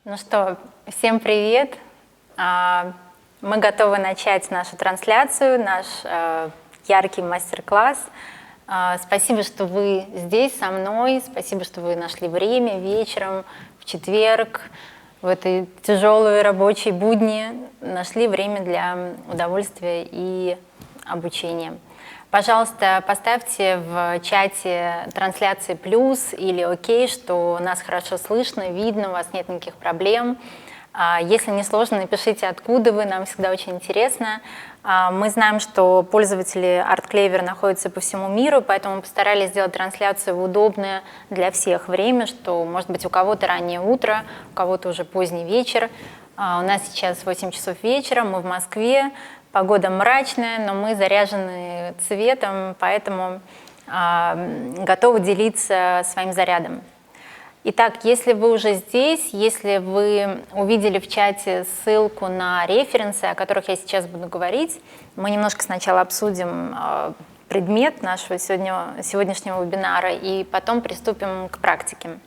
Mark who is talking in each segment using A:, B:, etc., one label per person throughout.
A: Ну что, всем привет! Мы готовы начать нашу трансляцию, наш яркий мастер-класс. Спасибо, что вы здесь со мной, спасибо, что вы нашли время вечером, в четверг, в этой тяжелые рабочие будни, нашли время для удовольствия и обучения. Пожалуйста, поставьте в чате трансляции плюс или окей, что нас хорошо слышно, видно, у вас нет никаких проблем. Если не сложно, напишите, откуда вы, нам всегда очень интересно. Мы знаем, что пользователи ArtClever находятся по всему миру, поэтому мы постарались сделать трансляцию в удобное для всех время, что, может быть, у кого-то раннее утро, у кого-то уже поздний вечер. У нас сейчас 8 часов вечера, мы в Москве. Погода мрачная, но мы заряжены цветом, поэтому готовы делиться своим зарядом. Итак, если вы уже здесь, если вы увидели в чате ссылку на референсы, о которых я сейчас буду говорить, мы немножко сначала обсудим предмет нашего сегодняшнего вебинара и потом приступим к практике.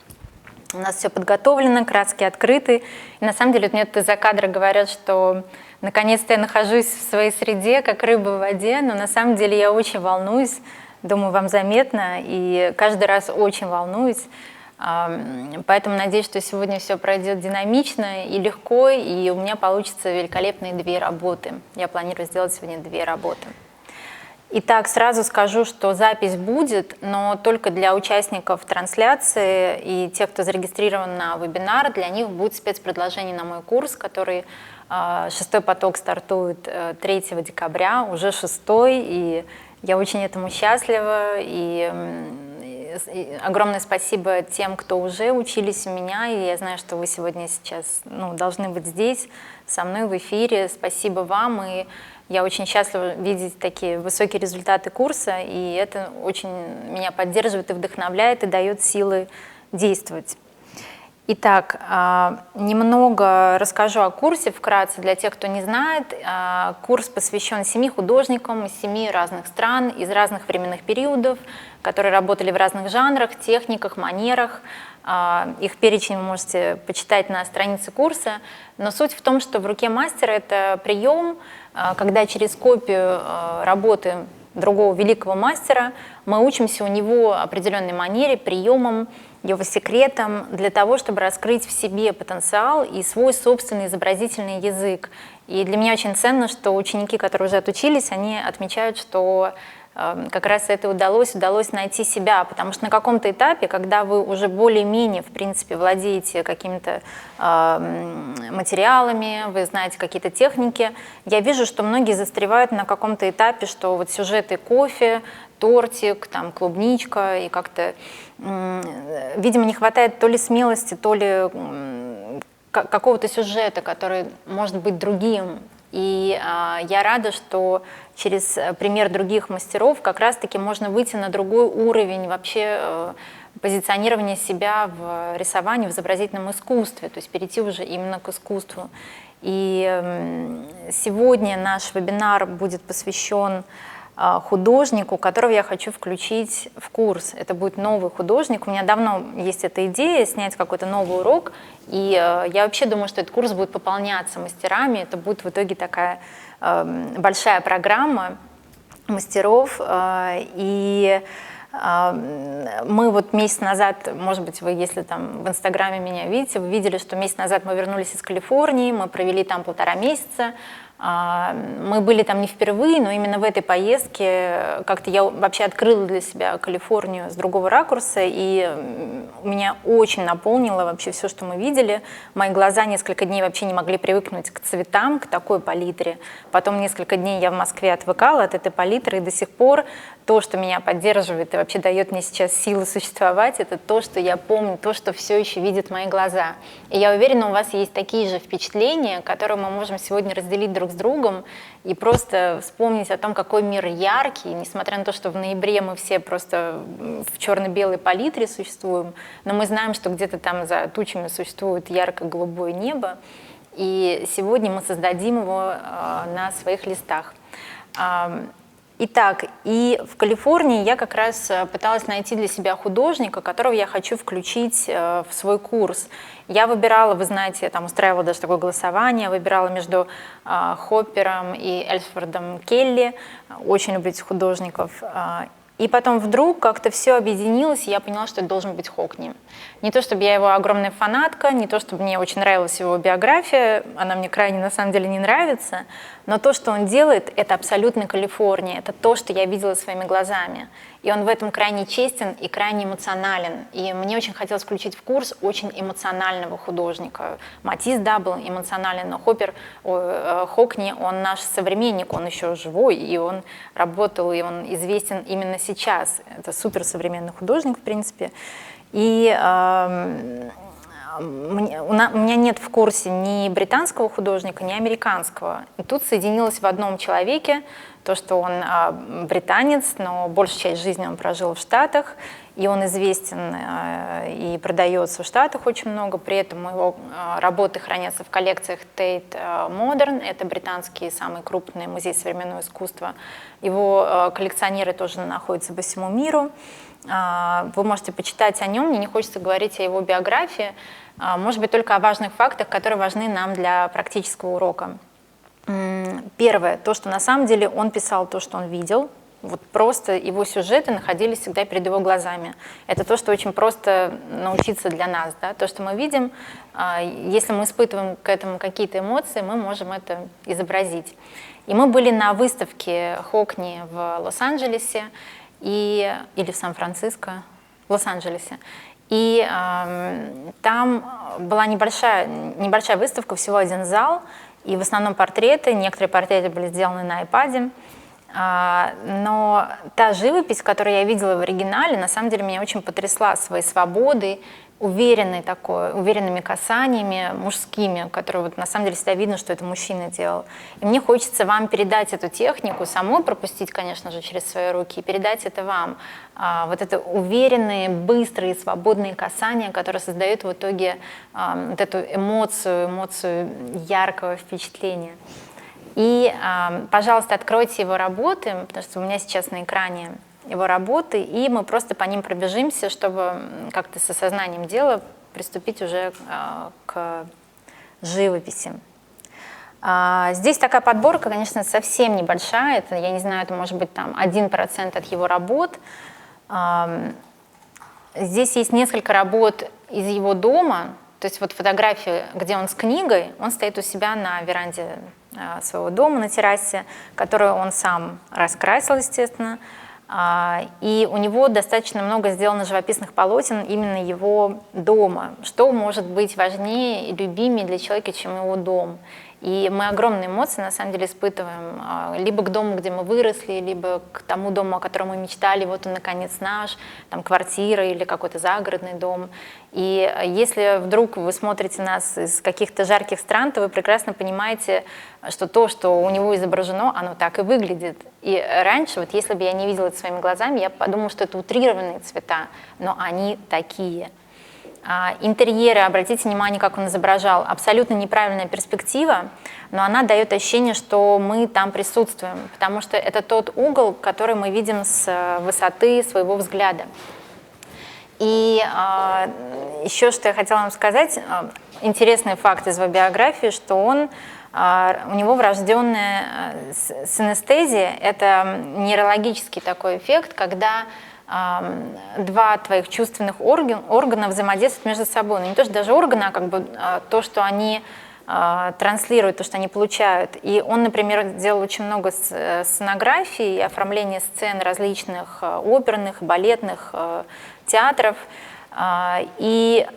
A: У нас все подготовлено, краски открыты. И на самом деле мне тут из-за кадра говорят, что наконец-то я нахожусь в своей среде, как рыба в воде, но на самом деле я очень волнуюсь, думаю, вам заметно, и каждый раз очень волнуюсь. Поэтому надеюсь, что сегодня все пройдет динамично и легко, и у меня получится великолепные 2 работы. Я планирую сделать сегодня 2 работы. Итак, сразу скажу, что запись будет, но только для участников трансляции и тех, кто зарегистрирован на вебинар, для них будет спецпредложение на мой курс, который 6-й поток стартует 3 декабря, уже 6-й, и я очень этому счастлива, и огромное спасибо тем, кто уже учились у меня, и я знаю, что вы сегодня сейчас должны быть здесь, со мной в эфире. Спасибо вам, и я очень счастлива видеть такие высокие результаты курса, и это очень меня поддерживает и вдохновляет, и дает силы действовать. Итак, немного расскажу о курсе вкратце для тех, кто не знает. Курс посвящен 7 художникам из 7 разных стран, из разных временных периодов, которые работали в разных жанрах, техниках, манерах. Их перечень вы можете почитать на странице курса. Но суть в том, что в руке мастера это прием, когда через копию работы другого великого мастера мы учимся у него определенной манере, приемам, его секретам для того, чтобы раскрыть в себе потенциал и свой собственный изобразительный язык. И для меня очень ценно, что ученики, которые уже отучились, они отмечают, что как раз это удалось найти себя, потому что на каком-то этапе, когда вы уже более-менее, в принципе, владеете какими-то материалами, вы знаете какие-то техники, я вижу, что многие застревают на каком-то этапе, что вот сюжеты кофе, тортик, там, клубничка, и как-то, видимо, не хватает то ли смелости, то ли какого-то сюжета, который может быть другим. И я рада, что через пример других мастеров как раз-таки можно выйти на другой уровень вообще позиционирования себя в рисовании, в изобразительном искусстве, то есть перейти уже именно к искусству. И сегодня наш вебинар будет посвящен художнику, которого я хочу включить в курс. Это будет новый художник. У меня давно есть эта идея снять какой-то новый урок, и я вообще думаю, что этот курс будет пополняться мастерами. Это будет в итоге такая большая программа мастеров. И мы вот месяц назад, может быть, вы, если там в Инстаграме меня видите, вы видели, что месяц назад мы вернулись из Калифорнии, мы провели там 1,5 месяца. Мы были там не впервые, но именно в этой поездке как-то я вообще открыла для себя Калифорнию с другого ракурса, и меня очень наполнило вообще все, что мы видели. Мои глаза несколько дней вообще не могли привыкнуть к цветам, к такой палитре. Потом несколько дней я в Москве отвыкала от этой палитры, и до сих пор то, что меня поддерживает и вообще дает мне сейчас силы существовать, это то, что я помню, то, что все еще видят мои глаза. И я уверена, у вас есть такие же впечатления, которые мы можем сегодня разделить друг с другом и просто вспомнить о том, какой мир яркий, несмотря на то, что в ноябре мы все просто в черно-белой палитре существуем, но мы знаем, что где-то там за тучами существует ярко-голубое небо, и сегодня мы создадим его на своих листах. Итак, и в Калифорнии я как раз пыталась найти для себя художника, которого я хочу включить в свой курс. Я выбирала, вы знаете, я там устраивала даже такое голосование, выбирала между Хоппером и Эльфредом Келли, очень люблю этих художников. И потом вдруг как-то все объединилось, и я поняла, что это должен быть Хокни. Не то, чтобы я его огромная фанатка, не то, чтобы мне очень нравилась его биография, она мне крайне на самом деле не нравится, но то, что он делает, это абсолютно Калифорния, это то, что я видела своими глазами. И он в этом крайне честен и крайне эмоционален. И мне очень хотелось включить в курс очень эмоционального художника. Матисс, да, был эмоционален, но Хокни, он наш современник, он еще живой, и он работал, и он известен именно сейчас. Это суперсовременный художник, в принципе. И у меня нет в курсе ни британского художника, ни американского. И тут соединилось в одном человеке то, что он британец, но большую часть жизни он прожил в Штатах, и он известен и продается в Штатах очень много. При этом его работы хранятся в коллекциях Tate Modern, это британский самый крупный музей современного искусства. Его коллекционеры тоже находятся по всему миру. Вы можете почитать о нем, мне не хочется говорить о его биографии, может быть, только о важных фактах, которые важны нам для практического урока. Первое, то, что на самом деле он писал то, что он видел, вот просто его сюжеты находились всегда перед его глазами. Это то, что очень просто научиться для нас, да? То, что мы видим, если мы испытываем к этому какие-то эмоции, мы можем это изобразить. И мы были на выставке Хокни в Лос-Анджелесе, или в Сан-Франциско, в Лос-Анджелесе. И там была небольшая выставка, всего один зал, и в основном портреты, некоторые портреты были сделаны на iPad. Но та живопись, которую я видела в оригинале, на самом деле меня очень потрясла своей свободой, уверенными касаниями мужскими, которые вот на самом деле всегда видно, что это мужчина делал. И мне хочется вам передать эту технику, самой пропустить, конечно же, через свои руки, и передать это вам. Вот это уверенные, быстрые, свободные касания, которые создают в итоге вот эту эмоцию яркого впечатления. И, пожалуйста, откройте его работы, потому что у меня сейчас на экране его работы, и мы просто по ним пробежимся, чтобы как-то с осознанием дела приступить уже к живописи. Здесь такая подборка, конечно, совсем небольшая, это, я не знаю, это может быть там 1% от его работ. Здесь есть несколько работ из его дома, то есть вот фотографии, где он с книгой, он стоит у себя на веранде своего дома, на террасе, которую он сам раскрасил, естественно. И у него достаточно много сделано живописных полотен именно его дома. Что может быть важнее и любимее для человека, чем его дом? И мы огромные эмоции, на самом деле, испытываем либо к дому, где мы выросли, либо к тому дому, о котором мы мечтали, вот он, наконец, наш, там, квартира или какой-то загородный дом. И если вдруг вы смотрите нас из каких-то жарких стран, то вы прекрасно понимаете, что то, что у него изображено, оно так и выглядит. И раньше, вот если бы я не видела это своими глазами, я подумала, что это утрированные цвета, но они такие. Интерьеры, обратите внимание, как он изображал, абсолютно неправильная перспектива, но она дает ощущение, что мы там присутствуем, потому что это тот угол, который мы видим с высоты своего взгляда. И еще что я хотела вам сказать, интересный факт из его биографии, что у него врожденная синестезия, это нейрологический такой эффект, когда два твоих чувственных органа взаимодействуют между собой. Но не то, что даже органы, а как бы то, что они транслируют, то, что они получают. И он, например, делал очень много сценографий и оформления сцен различных оперных, балетных театров. И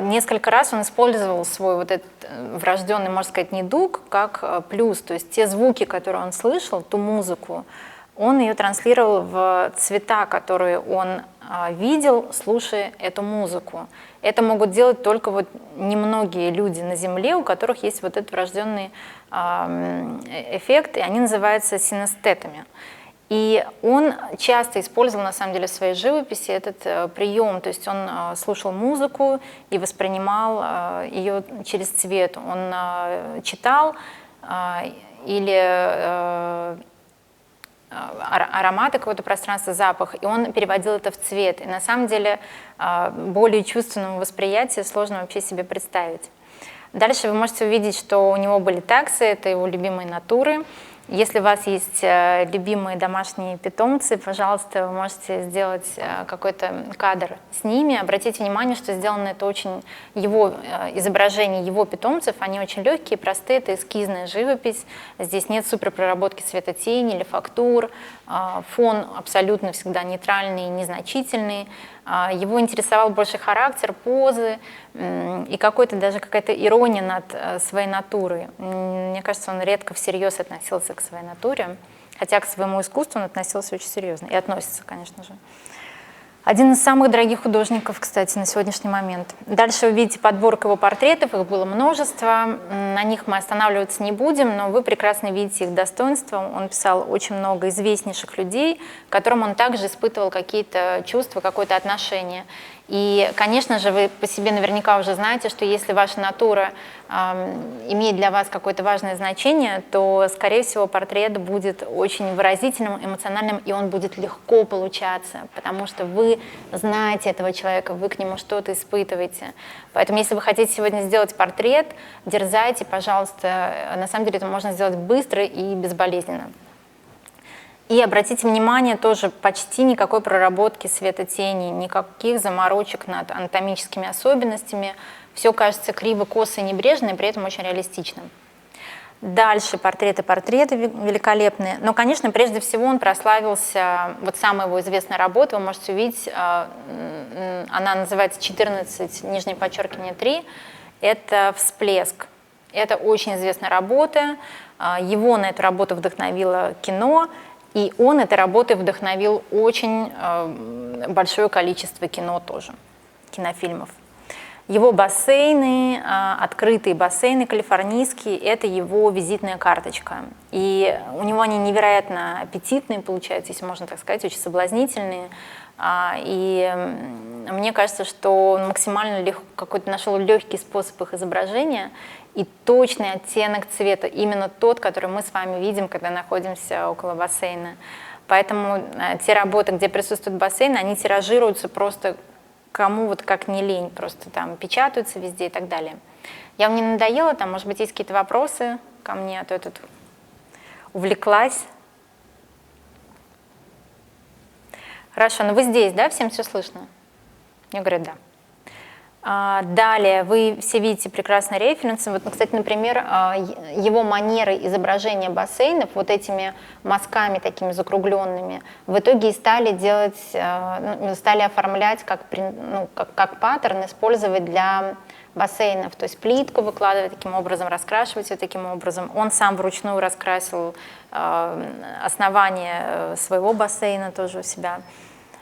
A: несколько раз он использовал свой вот этот врожденный, можно сказать, недуг как плюс. То есть те звуки, которые он слышал, ту музыку, он ее транслировал в цвета, которые он видел, слушая эту музыку. Это могут делать только вот немногие люди на Земле, у которых есть вот этот врожденный эффект, и они называются синестетами. И он часто использовал, на самом деле, в своей живописи этот прием, то есть он слушал музыку и воспринимал ее через цвет. Он читал или ароматы какого-то пространства, запах, и он переводил это в цвет. И на самом деле более чувственного восприятия сложно вообще себе представить. Дальше вы можете увидеть, что у него были таксы, это его любимые натуры. Если у вас есть любимые домашние питомцы, пожалуйста, вы можете сделать какой-то кадр с ними. Обратите внимание, что сделано это очень его изображение его питомцев, они очень легкие, простые, это эскизная живопись. Здесь нет суперпроработки цветотени или фактур, фон абсолютно всегда нейтральный и незначительный. Его интересовал больше характер, позы и какая-то ирония над своей натурой. Мне кажется, он редко всерьез относился к своей натуре, хотя к своему искусству он относился очень серьезно и относится, конечно же. Один из самых дорогих художников, кстати, на сегодняшний момент. Дальше вы видите подборку его портретов, их было множество, на них мы останавливаться не будем, но вы прекрасно видите их достоинства. Он писал очень много известнейших людей, к которым он также испытывал какие-то чувства, какое-то отношение. И, конечно же, вы по себе наверняка уже знаете, что если ваша натура имеет для вас какое-то важное значение, то, скорее всего, портрет будет очень выразительным, эмоциональным, и он будет легко получаться, потому что вы знаете этого человека, вы к нему что-то испытываете. Поэтому, если вы хотите сегодня сделать портрет, дерзайте, пожалуйста. На самом деле это можно сделать быстро и безболезненно. И обратите внимание, тоже почти никакой проработки светотени, никаких заморочек над анатомическими особенностями. Все кажется криво, косо и небрежно, и при этом очень реалистичным. Дальше портреты великолепные. Но, конечно, прежде всего он прославился, вот самая его известная работа, вы можете увидеть, она называется 14, нижнее подчеркивание 3, это «Всплеск». Это очень известная работа, его на эту работу вдохновило кино, и он этой работой вдохновил очень большое количество кино тоже, кинофильмов. Его бассейны, открытые бассейны калифорнийские, это его визитная карточка. И у него они невероятно аппетитные получаются, если можно так сказать, очень соблазнительные. И мне кажется, что он максимально какой-то нашел легкий способ их изображения и точный оттенок цвета, именно тот, который мы с вами видим, когда находимся около бассейна. Поэтому те работы, где присутствует бассейн, они тиражируются просто кому вот как не лень, просто там печатаются везде и так далее. Я вам не надоела, там, может быть, есть какие-то вопросы ко мне, а то я тут увлеклась. Хорошо, но вы здесь, да, всем все слышно? Я говорю, да. Далее, вы все видите прекрасные референсы. Вот, кстати, например, его манеры изображения бассейнов вот этими мазками такими закругленными в итоге и стали делать, стали оформлять как паттерн, использовать для бассейнов. То есть плитку выкладывать таким образом, раскрашивать ее таким образом. Он сам вручную раскрасил основание своего бассейна тоже у себя.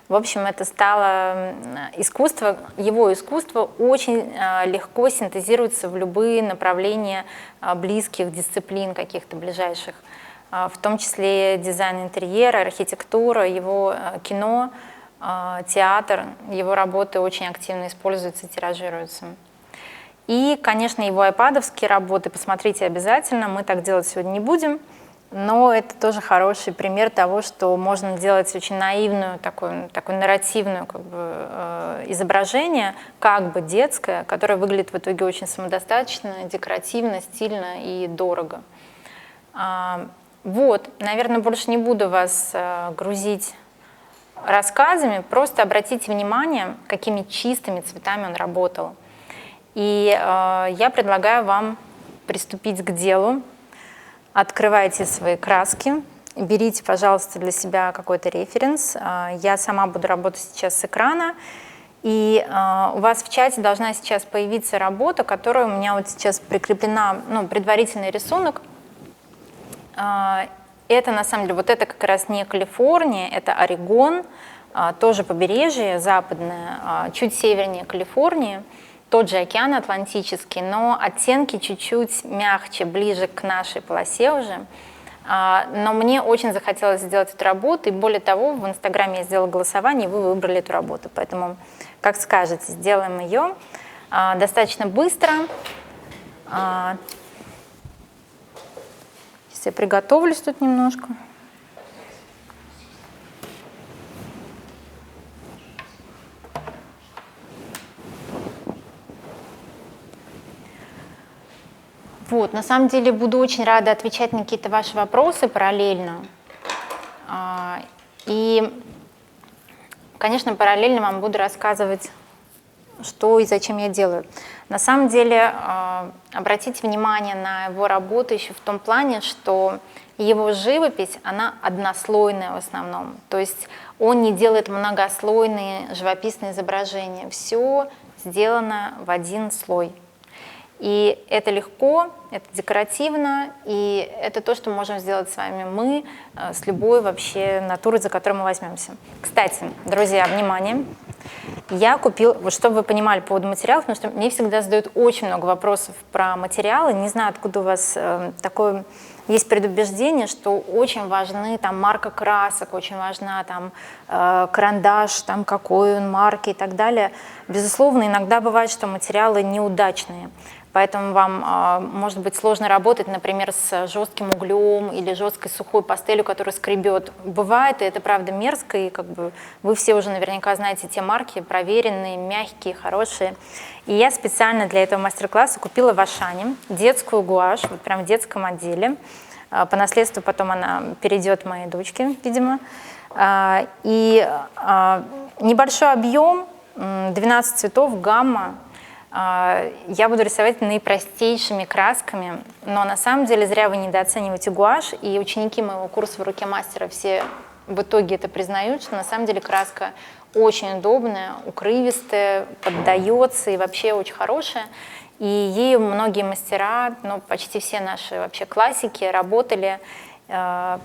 A: В общем, это стало искусство, его искусство очень легко синтезируется в любые направления близких дисциплин каких-то ближайших, в том числе дизайн интерьера, архитектура, его кино, театр, его работы очень активно используются, тиражируются. И, конечно, его айпадовские работы, посмотрите обязательно, мы так делать сегодня не будем. Но это тоже хороший пример того, что можно делать очень наивную, такое нарративное изображение, как бы детское, которое выглядит в итоге очень самодостаточно, декоративно, стильно и дорого. Вот, наверное, больше не буду вас грузить рассказами, просто обратите внимание, какими чистыми цветами он работал. И я предлагаю вам приступить к делу. Открывайте свои краски, берите, пожалуйста, для себя какой-то референс. Я сама буду работать сейчас с экрана, и у вас в чате должна сейчас появиться работа, которая у меня вот сейчас прикреплена, предварительный рисунок. Это на самом деле, вот это как раз не Калифорния, это Орегон, тоже побережье западное, чуть севернее Калифорнии. Тот же океан Атлантический, но оттенки чуть-чуть мягче, ближе к нашей полосе уже. Но мне очень захотелось сделать эту работу, и более того, в Инстаграме я сделала голосование, и вы выбрали эту работу. Поэтому, как скажете, сделаем ее достаточно быстро. Сейчас я приготовлюсь тут немножко. Вот, на самом деле буду очень рада отвечать на какие-то ваши вопросы параллельно. И, конечно, параллельно вам буду рассказывать, что и зачем я делаю. На самом деле, обратите внимание на его работу еще в том плане, что его живопись, она однослойная в основном. То есть он не делает многослойные живописные изображения. Все сделано в один слой. И это легко, это декоративно, и это то, что можем сделать с вами мы, с любой вообще натурой, за которую мы возьмемся. Кстати, друзья, внимание! Я купила, вот чтобы вы понимали по поводу материалов, потому что мне всегда задают очень много вопросов про материалы. Не знаю, откуда у вас такое есть предубеждение, что очень важны там марка красок, очень важна там карандаш, там какой он марки и так далее. Безусловно, иногда бывает, что материалы неудачные. Поэтому вам может быть сложно работать, например, с жестким углем или жесткой сухой пастелью, которая скребет. Бывает, и это правда мерзко, и как бы вы все уже наверняка знаете те марки, проверенные, мягкие, хорошие. И я специально для этого мастер-класса купила в Ашане детскую гуашь, вот прям в детском отделе. По наследству потом она перейдет моей дочке, видимо. И небольшой объем, 12 цветов, гамма. Я буду рисовать наипростейшими красками, но на самом деле зря вы недооцениваете гуашь, и ученики моего курса «В руке мастера» все в итоге это признают, что на самом деле краска очень удобная, укрывистая, поддается и вообще очень хорошая. И ею многие мастера, ну, почти все наши вообще классики работали,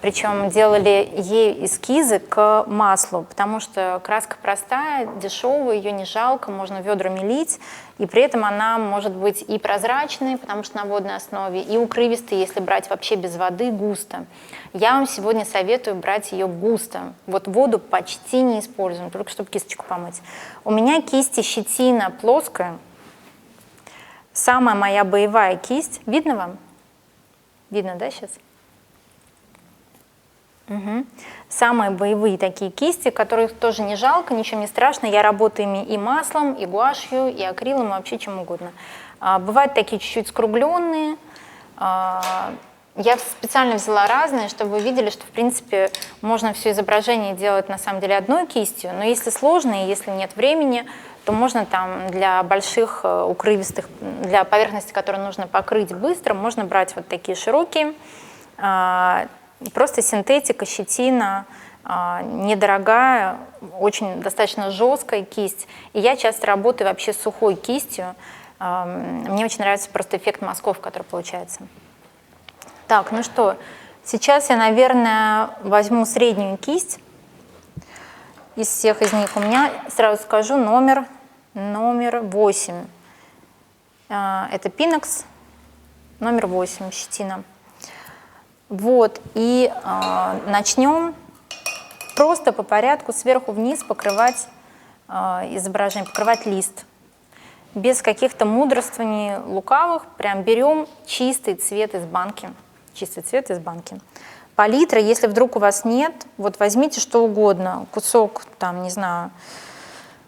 A: причем делали ей эскизы к маслу, потому что краска простая, дешевая, ее не жалко, можно ведрами лить, и при этом она может быть и прозрачной, потому что на водной основе, и укрывистой, если брать вообще без воды, густо. Я вам сегодня советую брать ее густо. Вот воду почти не используем, только чтобы кисточку помыть. У меня кисть щетина плоская, самая моя боевая кисть. Видно вам? Видно, да, сейчас? Угу. Самые боевые такие кисти, которых тоже не жалко, ничего не страшно. Я работаю ими и маслом, и гуашью, и акрилом, и вообще чем угодно. Бывают такие чуть-чуть скругленные. Я специально взяла разные, чтобы вы видели, что в принципе можно все изображение делать на самом деле одной кистью, но если сложно и если нет времени, то можно там для больших укрывистых, для поверхности, которые нужно покрыть быстро, можно брать вот такие широкие. Просто синтетика, щетина, недорогая, очень достаточно жесткая кисть. И я часто работаю вообще с сухой кистью. Мне очень нравится просто эффект мазков, который получается. Так, ну что, сейчас я, наверное, возьму среднюю кисть. Из всех из них у меня, сразу скажу, номер 8. Это Пинакс, номер 8, щетина. Вот, и начнем просто по порядку сверху вниз покрывать изображение, покрывать лист. Без каких-то мудрствований лукавых, прям берем чистый цвет из банки. Чистый цвет из банки. Палитра, если вдруг у вас нет, вот возьмите что угодно, кусок, там, не знаю,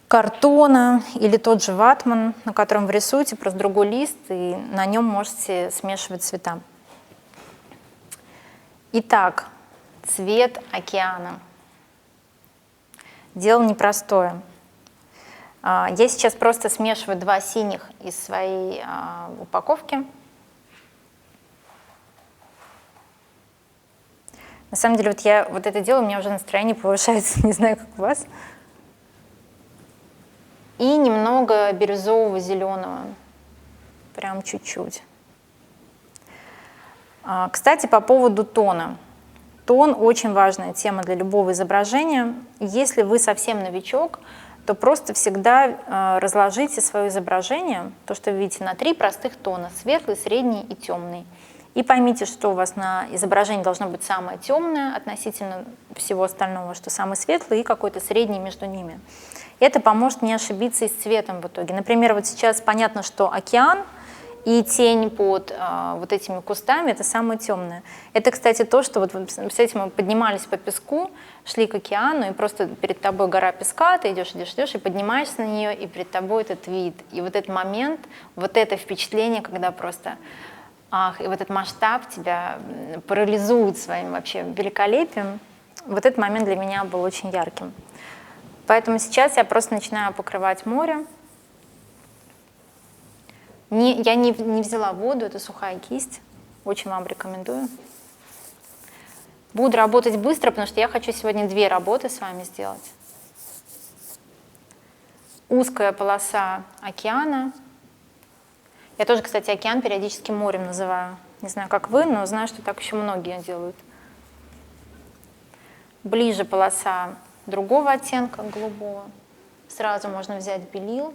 A: картона или тот же ватман, на котором вы рисуете, просто другой лист, и на нем можете смешивать цвета. Итак, цвет океана. Дело непростое. Я сейчас просто смешиваю 2 синих из своей упаковки. На самом деле, вот я вот это делаю, у меня уже настроение повышается, не знаю, как у вас. И немного бирюзового зеленого, прям чуть-чуть. Кстати, по поводу тона. Тон очень важная тема для любого изображения. Если вы совсем новичок, то просто всегда разложите свое изображение, то, что вы видите, на 3 простых тона: светлый, средний и темный. И поймите, что у вас на изображении должно быть самое темное относительно всего остального, что самый светлый и какой-то средний между ними. Это поможет не ошибиться и с цветом в итоге. Например, вот сейчас понятно, что океан и тень под вот этими кустами — это самое темное. Это, кстати, то, что вот, представляете, мы поднимались по песку, шли к океану, и просто перед тобой гора песка, ты идешь, идешь, идешь, и поднимаешься на нее, и перед тобой этот вид. И вот этот момент, вот это впечатление, когда просто ах, и вот этот масштаб тебя парализует своим вообще великолепием. Вот этот момент для меня был очень ярким. Поэтому сейчас я просто начинаю покрывать море. Я не взяла воду, это сухая кисть. Очень вам рекомендую. Буду работать быстро, потому что я хочу сегодня 2 работы с вами сделать. Узкая полоса океана. Я тоже, кстати, океан периодически морем называю. Не знаю, как вы, но знаю, что так еще многие делают. Ближе полоса другого оттенка, голубого. Сразу можно взять белил.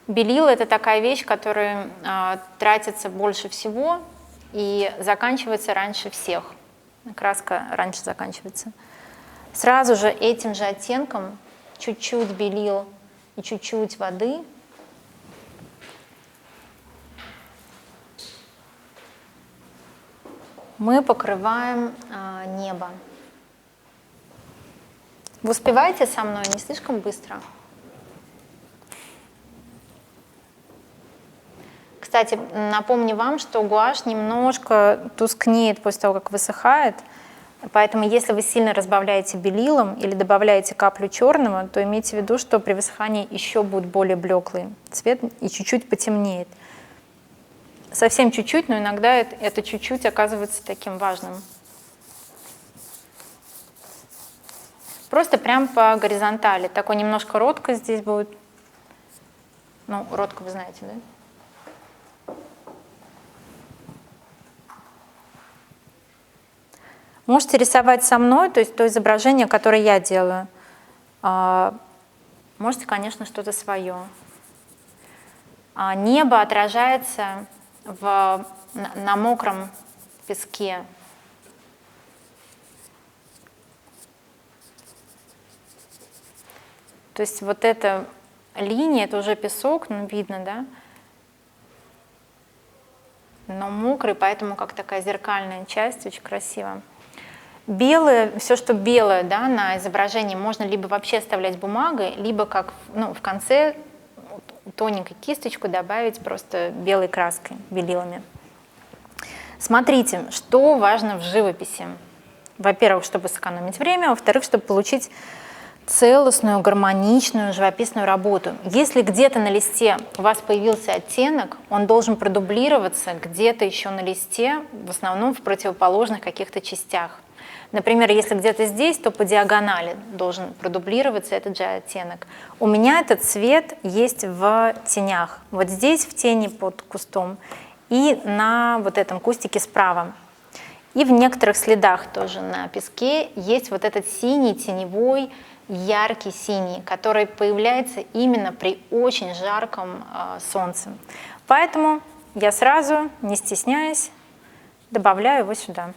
A: Белил — это такая вещь, которая тратится больше всего и заканчивается раньше всех. Краска раньше заканчивается. Сразу же этим же оттенком чуть-чуть белил и чуть-чуть воды. Мы покрываем небо. Вы успеваете со мной? Не слишком быстро? Кстати, напомню вам, что гуашь немножко тускнеет после того, как высыхает. Поэтому если вы сильно разбавляете белилом или добавляете каплю черного, то имейте в виду, что при высыхании еще будет более блеклый цвет и чуть-чуть потемнеет. Совсем чуть-чуть, но иногда это чуть-чуть оказывается таким важным. Просто прям по горизонтали. Такой немножко ротко здесь будет. Ну, ротко вы знаете, да? Можете рисовать со мной, то есть то изображение, которое я делаю. Можете, конечно, что-то свое. Небо отражается на мокром песке. То есть вот эта линия, это уже песок, ну, видно, да? Но мокрый, поэтому как такая зеркальная часть, очень красиво. Белое, все, что белое, да, на изображении можно либо вообще оставлять бумагой, либо как, ну, в конце тоненькой кисточку добавить просто белой краской, белилами. Смотрите, что важно в живописи. Во-первых, чтобы сэкономить время, во-вторых, чтобы получить целостную, гармоничную, живописную работу. Если где-то на листе у вас появился оттенок, он должен продублироваться где-то еще на листе, в основном в противоположных каких-то частях. Например, если где-то здесь, то по диагонали должен продублироваться этот же оттенок. У меня этот цвет есть в тенях. Вот здесь в тени под кустом и на вот этом кустике справа. И в некоторых следах тоже на песке есть вот этот синий, теневой, яркий синий, который появляется именно при очень жарком солнце. Поэтому я сразу, не стесняясь, добавляю его сюда.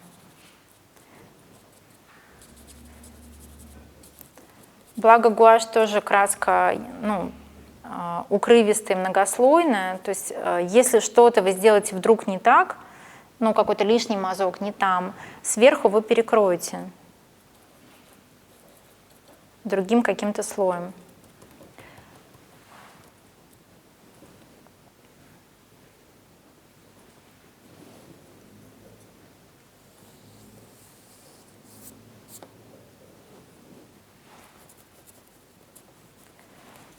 A: Благо гуашь тоже краска, ну, укрывистая, многослойная. То есть если что-то вы сделаете вдруг не так, ну, какой-то лишний мазок не там, сверху вы перекроете другим каким-то слоем.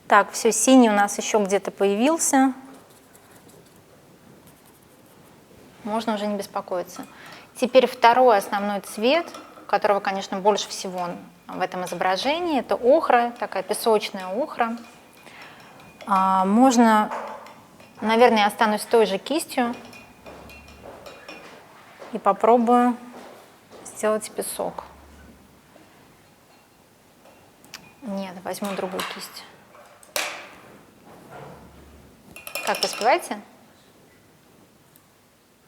A: Так, все, синий у нас еще где-то появился. Можно уже не беспокоиться. Теперь второй основной цвет, которого, конечно, больше всего в этом изображении, это охра, такая песочная охра. Можно, наверное, я останусь с той же кистью и попробую сделать песок. Нет, возьму другую кисть. Как, вы успеваете?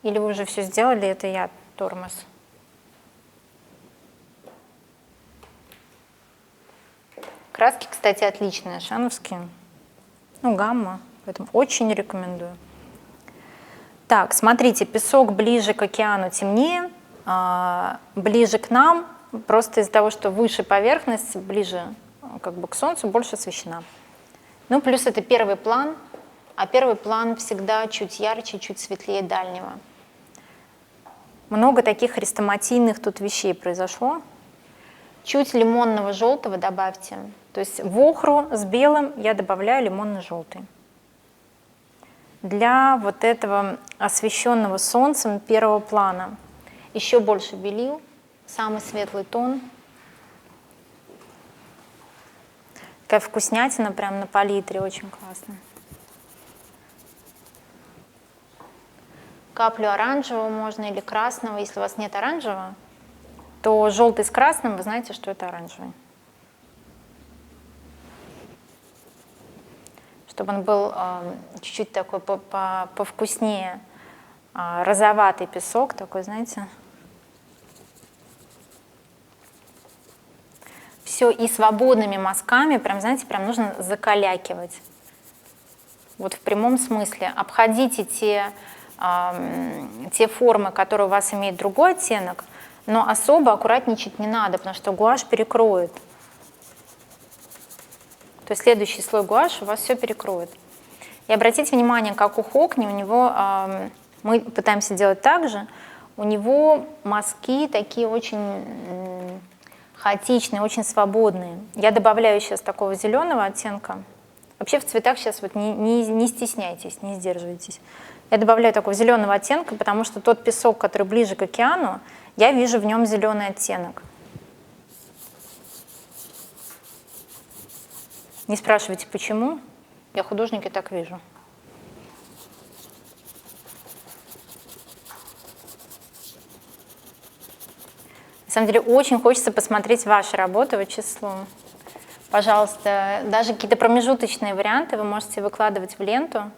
A: Или вы уже все сделали, это я тормоз? Краски, кстати, отличные, шановские. Ну, гамма, поэтому очень рекомендую. Так, смотрите, песок ближе к океану темнее, ближе к нам, просто из-за того, что выше поверхность, ближе как бы к солнцу, больше освещена. Ну, плюс это первый план. а первый план всегда чуть ярче, чуть светлее дальнего. Много таких хрестоматийных тут вещей произошло. Чуть лимонного желтого добавьте. То есть в охру с белым я добавляю лимонно-желтый. Для вот этого освещенного солнцем первого плана еще больше белил, самый светлый тон. Такая вкуснятина прям на палитре, очень классно. Каплю оранжевого можно или красного. Если у вас нет оранжевого, то желтый с красным, вы знаете, что это оранжевый. Чтобы он был чуть-чуть такой повкуснее, розоватый песок такой, знаете. Все, и свободными мазками, прям, знаете, прям нужно закалякивать. Вот в прямом смысле. Обходите те формы, которые у вас имеют другой оттенок, но особо аккуратничать не надо, потому что гуашь перекроет. То есть следующий слой гуаши у вас все перекроет. И обратите внимание, как у Хокни, у него, мы пытаемся делать так же, у него мазки такие очень хаотичные, очень свободные. Я добавляю сейчас такого зеленого оттенка. Вообще в цветах сейчас вот не стесняйтесь, не сдерживайтесь. Я добавляю такого зеленого оттенка, потому что тот песок, который ближе к океану, я вижу в нем зеленый оттенок. Не спрашивайте, почему. Я художник и так вижу. На самом деле очень хочется посмотреть ваши работы в число. Пожалуйста, даже какие-то промежуточные варианты вы можете выкладывать в ленту.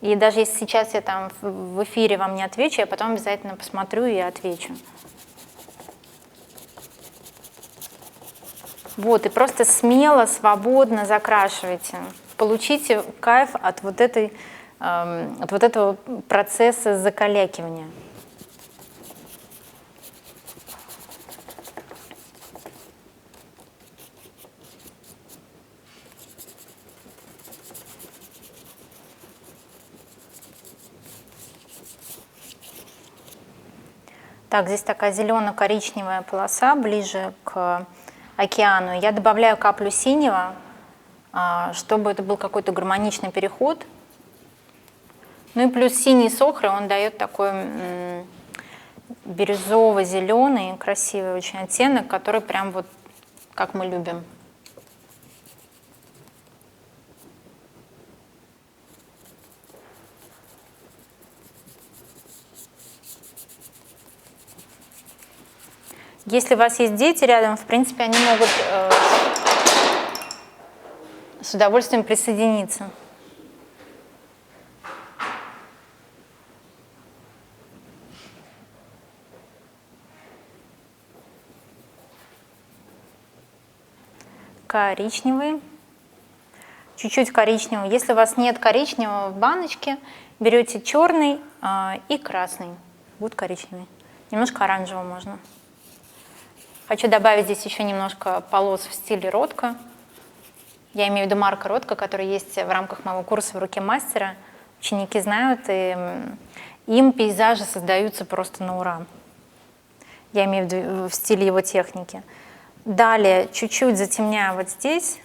A: И даже если сейчас я там в эфире вам не отвечу, я потом обязательно посмотрю и отвечу. Вот, и просто смело, свободно закрашивайте. Получите кайф от вот этого процесса закалякивания. Так, здесь такая зелено-коричневая полоса ближе к океану. Я добавляю каплю синего, чтобы это был какой-то гармоничный переход. Ну и плюс синий с охрой, он дает такой бирюзово-зеленый, красивый очень оттенок, который прям вот как мы любим. Если у вас есть дети рядом, в принципе, они могут с удовольствием присоединиться. Коричневый. Чуть-чуть коричневого. Если у вас нет коричневого в баночке, берете черный и красный. Будет коричневый. Немножко оранжевого можно. Хочу добавить здесь еще немножко полос в стиле Ротко. Я имею в виду Марка Ротко, который есть в рамках моего курса «В руке мастера». Ученики знают, и им пейзажи создаются просто на ура. Я имею в виду в стиле его техники. Далее чуть-чуть затемняю вот здесь,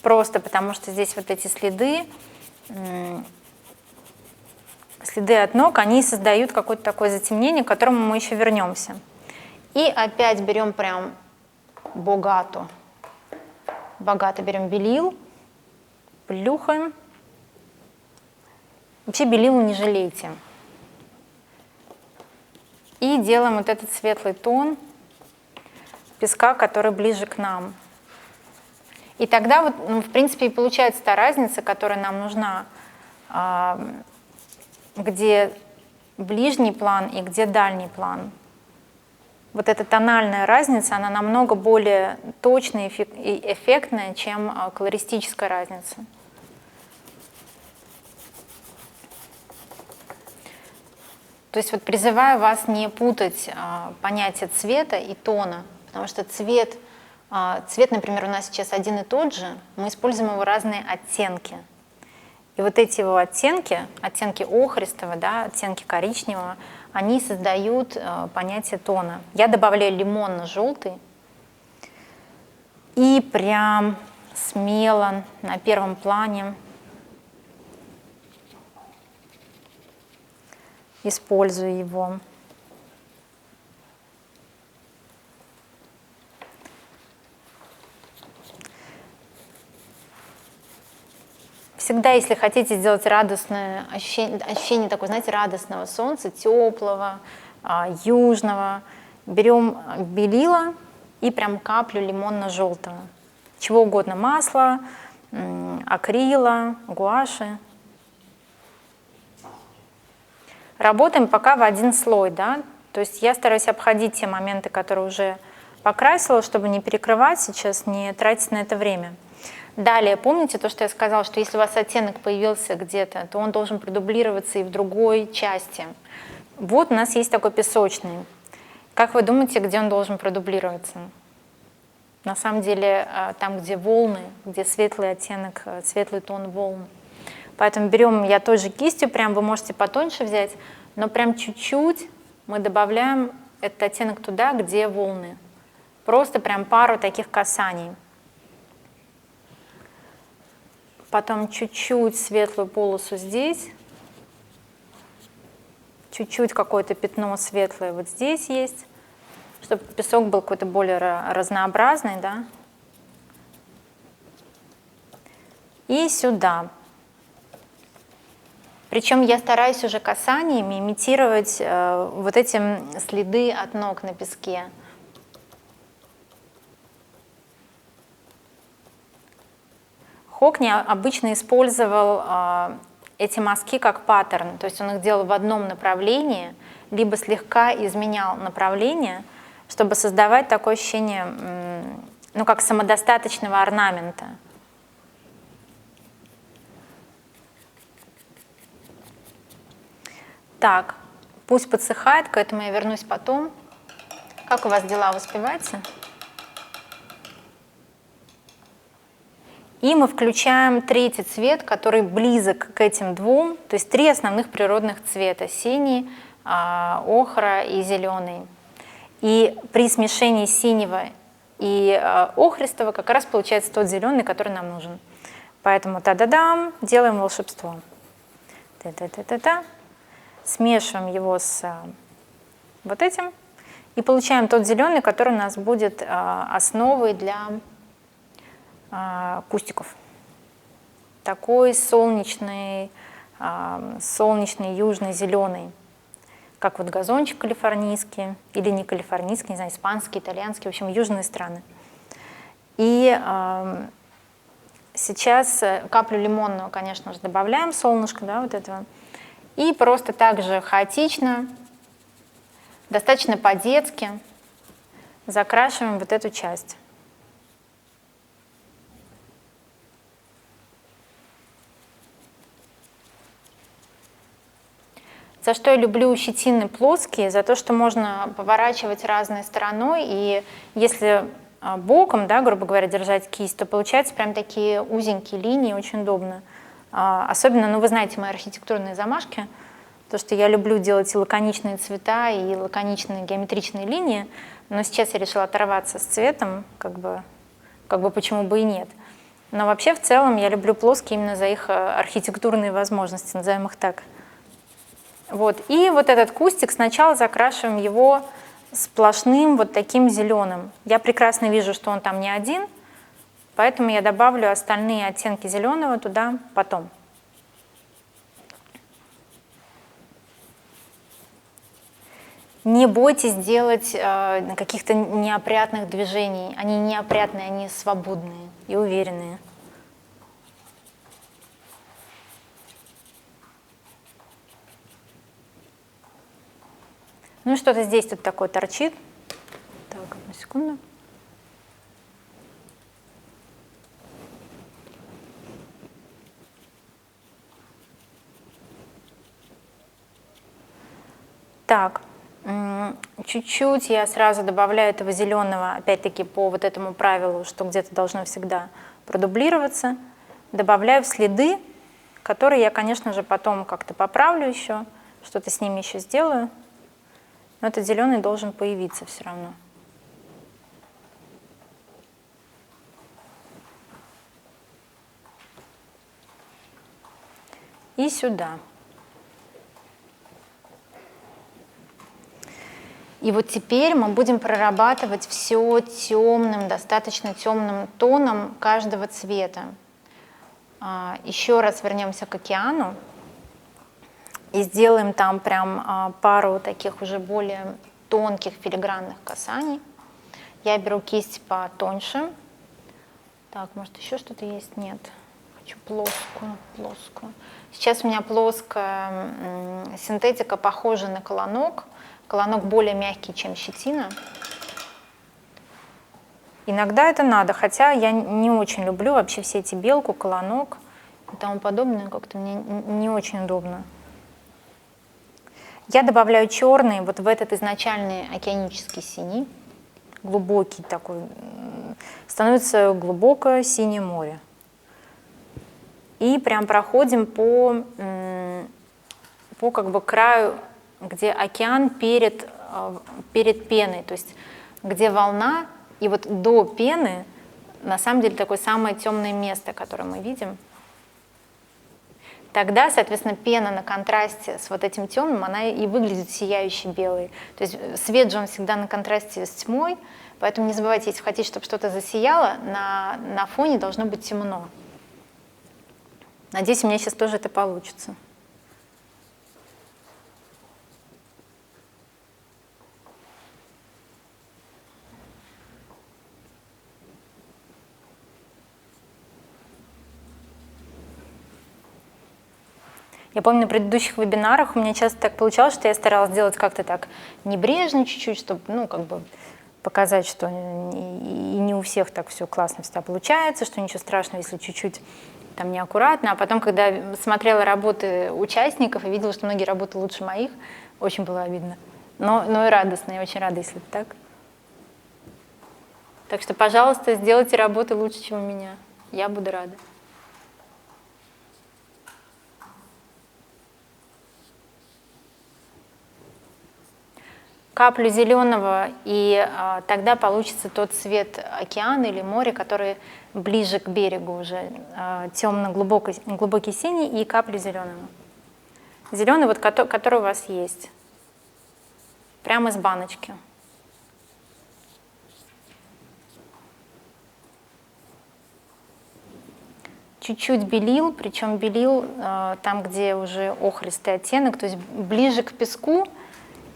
A: просто потому что здесь вот эти следы от ног, они создают какое-то такое затемнение, к которому мы еще вернемся. И опять берем прям богато берем белил, плюхаем. Вообще белил не жалейте. И делаем вот этот светлый тон песка, который ближе к нам. И тогда вот, в принципе, и получается та разница, которая нам нужна, где ближний план и где дальний план. Вот эта тональная разница, она намного более точная и эффектная, чем колористическая разница. То есть вот призываю вас не путать понятие цвета и тона, потому что цвет, например, у нас сейчас один и тот же, мы используем его разные оттенки. И вот эти его оттенки охристого, да, оттенки коричневого, они создают понятие тона. Я добавляю лимонно-желтый и прям смело на первом плане использую его. Всегда, если хотите сделать радостное ощущение такое, знаете, радостного солнца, теплого, южного, берем белила и прям каплю лимонно-желтого. Чего угодно, масла, акрила, гуаши. Работаем пока в один слой, да, то есть я стараюсь обходить те моменты, которые уже покрасила, чтобы не перекрывать сейчас, не тратить на это время. Далее, помните то, что я сказала, что если у вас оттенок появился где-то, то он должен продублироваться и в другой части. Вот у нас есть такой песочный. Как вы думаете, где он должен продублироваться? На самом деле, там, где волны, где светлый оттенок, светлый тон волн. Поэтому берем, я той же кистью, прям вы можете потоньше взять, но прям чуть-чуть мы добавляем этот оттенок туда, где волны. Просто прям пару таких касаний. Потом чуть-чуть светлую полосу здесь, чуть-чуть какое-то пятно светлое вот здесь есть, чтобы песок был какой-то более разнообразный, да. И сюда. Причем я стараюсь уже касаниями имитировать вот эти следы от ног на песке. Хокни обычно использовал эти мазки как паттерн, то есть он их делал в одном направлении, либо слегка изменял направление, чтобы создавать такое ощущение, ну, как самодостаточного орнамента. Так, пусть подсыхает, к этому я вернусь потом. Как у вас дела, успеваете? И мы включаем третий цвет, который близок к этим двум, то есть три основных природных цвета: синий, охра и зеленый. И при смешении синего и охристого как раз получается тот зеленый, который нам нужен. Поэтому та-да-дам, делаем волшебство. Та-та-та-та-та. Смешиваем его с вот этим и получаем тот зеленый, который у нас будет основой для кустиков. Такой солнечный, южный, зеленый, как вот газончик калифорнийский, или не калифорнийский, не знаю, испанский, итальянский, в общем, южные страны. И сейчас каплю лимонного, конечно же, добавляем, солнышко, да, вот этого, и просто так же хаотично, достаточно по-детски закрашиваем вот эту часть. За что я люблю щетины плоские? За то, что можно поворачивать разной стороной, и если боком, да, грубо говоря, держать кисть, то получаются прям такие узенькие линии, очень удобно. Особенно, ну вы знаете мои архитектурные замашки, то, что я люблю делать и лаконичные цвета, и лаконичные геометричные линии, но сейчас я решила оторваться с цветом, как бы почему бы и нет. Но вообще в целом я люблю плоские именно за их архитектурные возможности, назовем их так. Вот. И вот этот кустик сначала закрашиваем его сплошным вот таким зеленым. Я прекрасно вижу, что он там не один, поэтому я добавлю остальные оттенки зеленого туда потом. Не бойтесь делать каких-то неопрятных движений. Они неопрятные, они свободные и уверенные. Ну, что-то здесь тут такое торчит. Так, одну секунду. Так, чуть-чуть я сразу добавляю этого зеленого, опять-таки по вот этому правилу, что где-то должно всегда продублироваться. Добавляю в следы, которые я, конечно же, потом как-то поправлю еще, что-то с ними еще сделаю. Но этот зеленый должен появиться все равно. И сюда. И вот теперь мы будем прорабатывать все темным, достаточно темным тоном каждого цвета. Еще раз вернемся к океану и сделаем там прям пару таких уже более тонких филигранных касаний. Я беру кисть потоньше. Так, может еще что-то есть? Нет. Хочу плоскую. Сейчас у меня плоская синтетика, похожа на колонок. Колонок более мягкий, чем щетина. Иногда это надо, хотя я не очень люблю вообще все эти белку, колонок и тому подобное. Как-то мне не очень удобно. Я добавляю черный вот в этот изначальный океанический синий. Глубокий такой. Становится глубокое синее море. И прям проходим по как бы краю, где океан перед пеной, то есть где волна, и вот до пены на самом деле такое самое темное место, которое мы видим. Тогда, соответственно, пена на контрасте с вот этим темным, она и выглядит сияющей белой. То есть свет же он всегда на контрасте с тьмой, поэтому не забывайте, если хотите, чтобы что-то засияло, на фоне должно быть темно. Надеюсь, у меня сейчас тоже это получится. Я помню, на предыдущих вебинарах у меня часто так получалось, что я старалась сделать как-то так небрежно чуть-чуть, чтобы, ну, как бы показать, что и не у всех так все классно всегда получается, что ничего страшного, если чуть-чуть там неаккуратно. А потом, когда смотрела работы участников и видела, что многие работы лучше моих, очень было обидно. Но и радостно, я очень рада, если это так. Так что, пожалуйста, сделайте работы лучше, чем у меня. Я буду рада. Каплю зеленого, и тогда получится тот цвет океана или моря, который ближе к берегу уже, темно-глубокий синий, и каплю зеленого. Зеленый, вот, который у вас есть, прямо из баночки. Чуть-чуть белил, причем белил там, где уже охристый оттенок, то есть ближе к песку,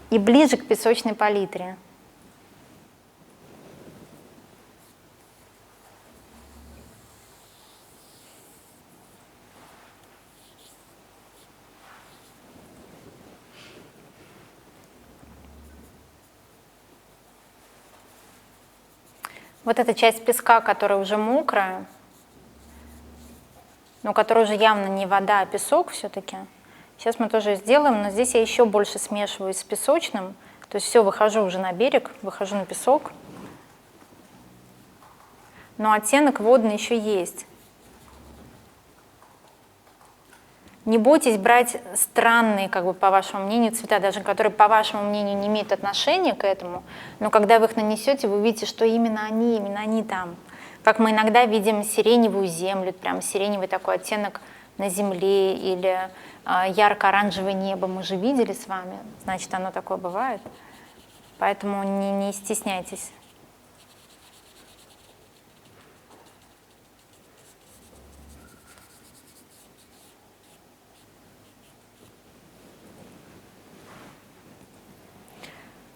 A: и ближе к песочной палитре. Вот эта часть песка, которая уже мокрая, но которая уже явно не вода, а песок все-таки. Сейчас мы тоже сделаем, но здесь я еще больше смешиваю с песочным. То есть все, выхожу уже на берег, выхожу на песок. Но оттенок водный еще есть. Не бойтесь брать странные, как бы, по вашему мнению, цвета, даже которые, по вашему мнению, не имеют отношения к этому, но когда вы их нанесете, вы увидите, что именно они там. Как мы иногда видим сиреневую землю, прям сиреневый такой оттенок на земле, или ярко-оранжевое небо мы же видели с вами, значит, оно такое бывает. Поэтому не стесняйтесь.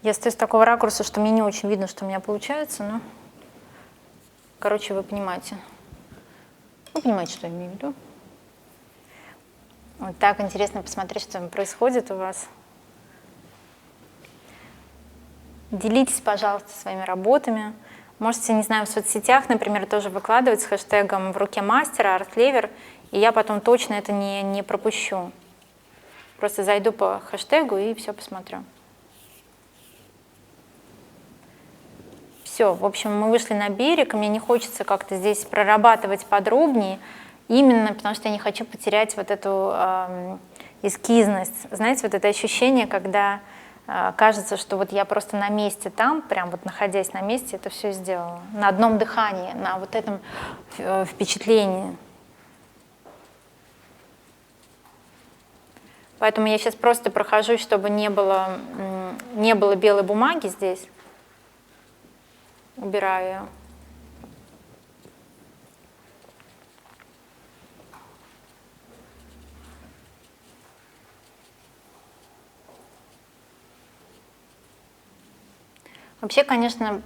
A: Я стою с такого ракурса, что мне не очень видно, что у меня получается, но, короче, вы понимаете. Вы понимаете, что я имею в виду. Вот так интересно посмотреть, что происходит у вас. Делитесь, пожалуйста, своими работами. Можете, не знаю, в соцсетях, например, тоже выкладывать с хэштегом «В руке мастера», «Артлевер», и я потом точно это не пропущу. Просто зайду по хэштегу и все посмотрю. Все, в общем, мы вышли на берег, и мне не хочется как-то здесь прорабатывать подробнее. Именно потому что я не хочу потерять вот эту эскизность. Знаете, вот это ощущение, когда кажется, что вот я просто на месте там, прям вот находясь на месте, это все сделала. На одном дыхании, на вот этом впечатлении. Поэтому я сейчас просто прохожусь, чтобы не было белой бумаги здесь. Убираю ее. Вообще, конечно,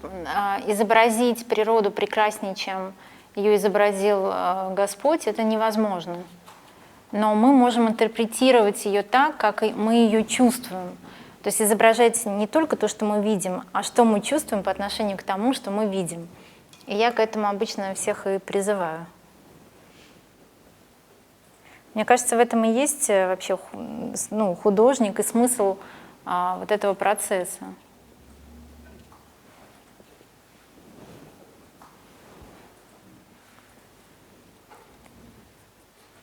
A: изобразить природу прекраснее, чем ее изобразил Господь, это невозможно. Но мы можем интерпретировать ее так, как мы ее чувствуем. То есть изображать не только то, что мы видим, а что мы чувствуем по отношению к тому, что мы видим. И я к этому обычно всех и призываю. Мне кажется, в этом и есть вообще художник и смысл вот этого процесса.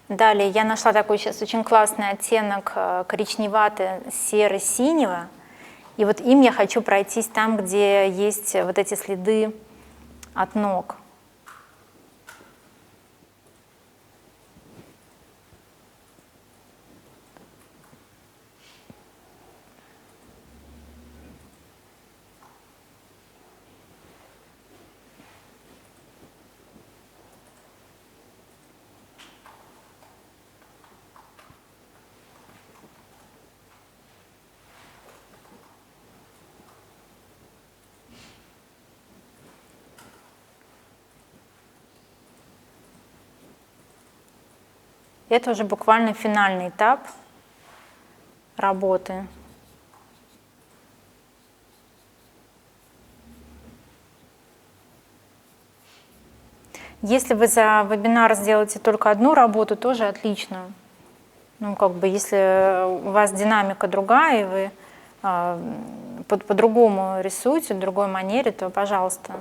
A: Далее я нашла такой сейчас очень классный оттенок коричневато-серо-синего. И вот им я хочу пройтись там, где есть вот эти следы от ног. Это уже буквально финальный этап работы. Если вы за вебинар сделаете только одну работу, тоже отлично. Ну, как бы, если у вас динамика другая, и вы по-другому рисуете, в другой манере, то, пожалуйста,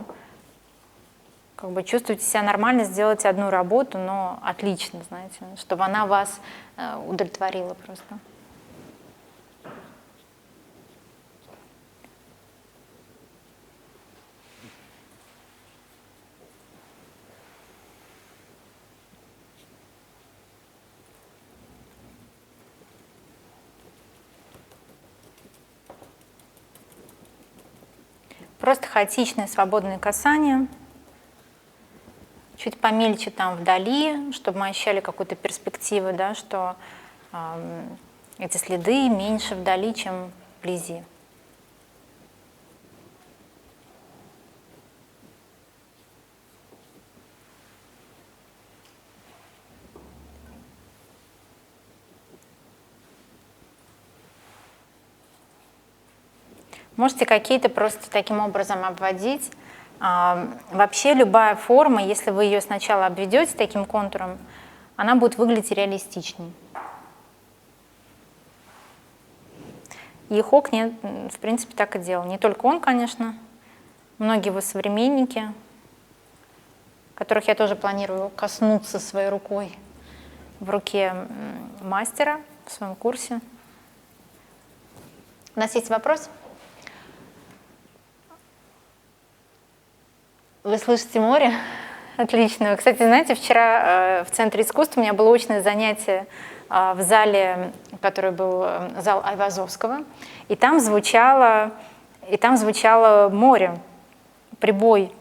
A: как бы чувствуйте себя нормально, сделайте одну работу, но отлично, знаете, чтобы она вас удовлетворила просто. Просто хаотичное свободное касание. Чуть помельче там вдали, чтобы мы ощущали какую-то перспективу, да, что эти следы меньше вдали, чем вблизи. Можете какие-то просто таким образом обводить. Вообще любая форма, если вы ее сначала обведете таким контуром, она будет выглядеть реалистичней. И Хокни, в принципе, так и делал. Не только он, конечно, многие его современники, которых я тоже планирую коснуться своей рукой в руке мастера в своем курсе. У нас есть вопрос? Вы слышите море? Отлично. Кстати, знаете, вчера в Центре искусств у меня было очное занятие в зале, который был зал Айвазовского, и там звучало море, прибой.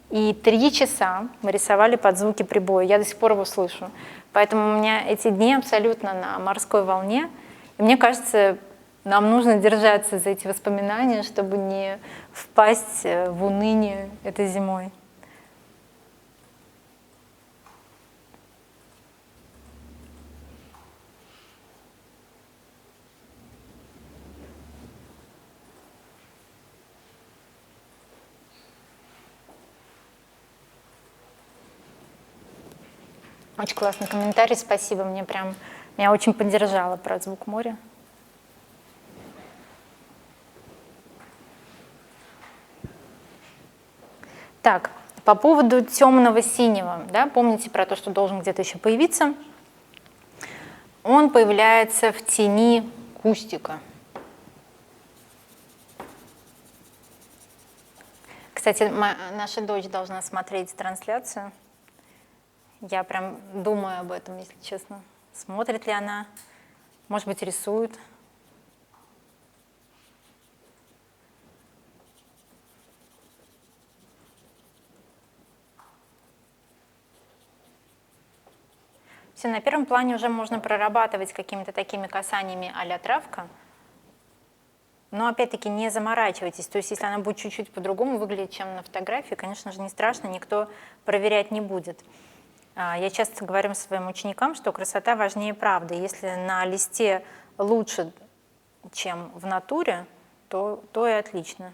A: И 3 часа мы рисовали под звуки прибоя. Я до сих пор его слышу. Поэтому у меня эти дни абсолютно на морской волне. И мне кажется, нам нужно держаться за эти воспоминания, чтобы не впасть в уныние этой зимой. Очень классный комментарий, спасибо. Меня очень поддержало про звук моря. Так, По поводу темного синего, да, помните про то, что должен где-то еще появиться? Он появляется в тени кустика. Кстати, наша дочь должна смотреть трансляцию. Я прям думаю об этом, если честно. Смотрит ли она? Может быть, рисует? Все, на первом плане уже можно прорабатывать какими-то такими касаниями а-ля травка. Но опять-таки не заморачивайтесь. То есть если она будет чуть-чуть по-другому выглядеть, чем на фотографии, конечно же, не страшно, никто проверять не будет. Я часто говорю своим ученикам, что красота важнее правды. Если на листе лучше, чем в натуре, то и отлично.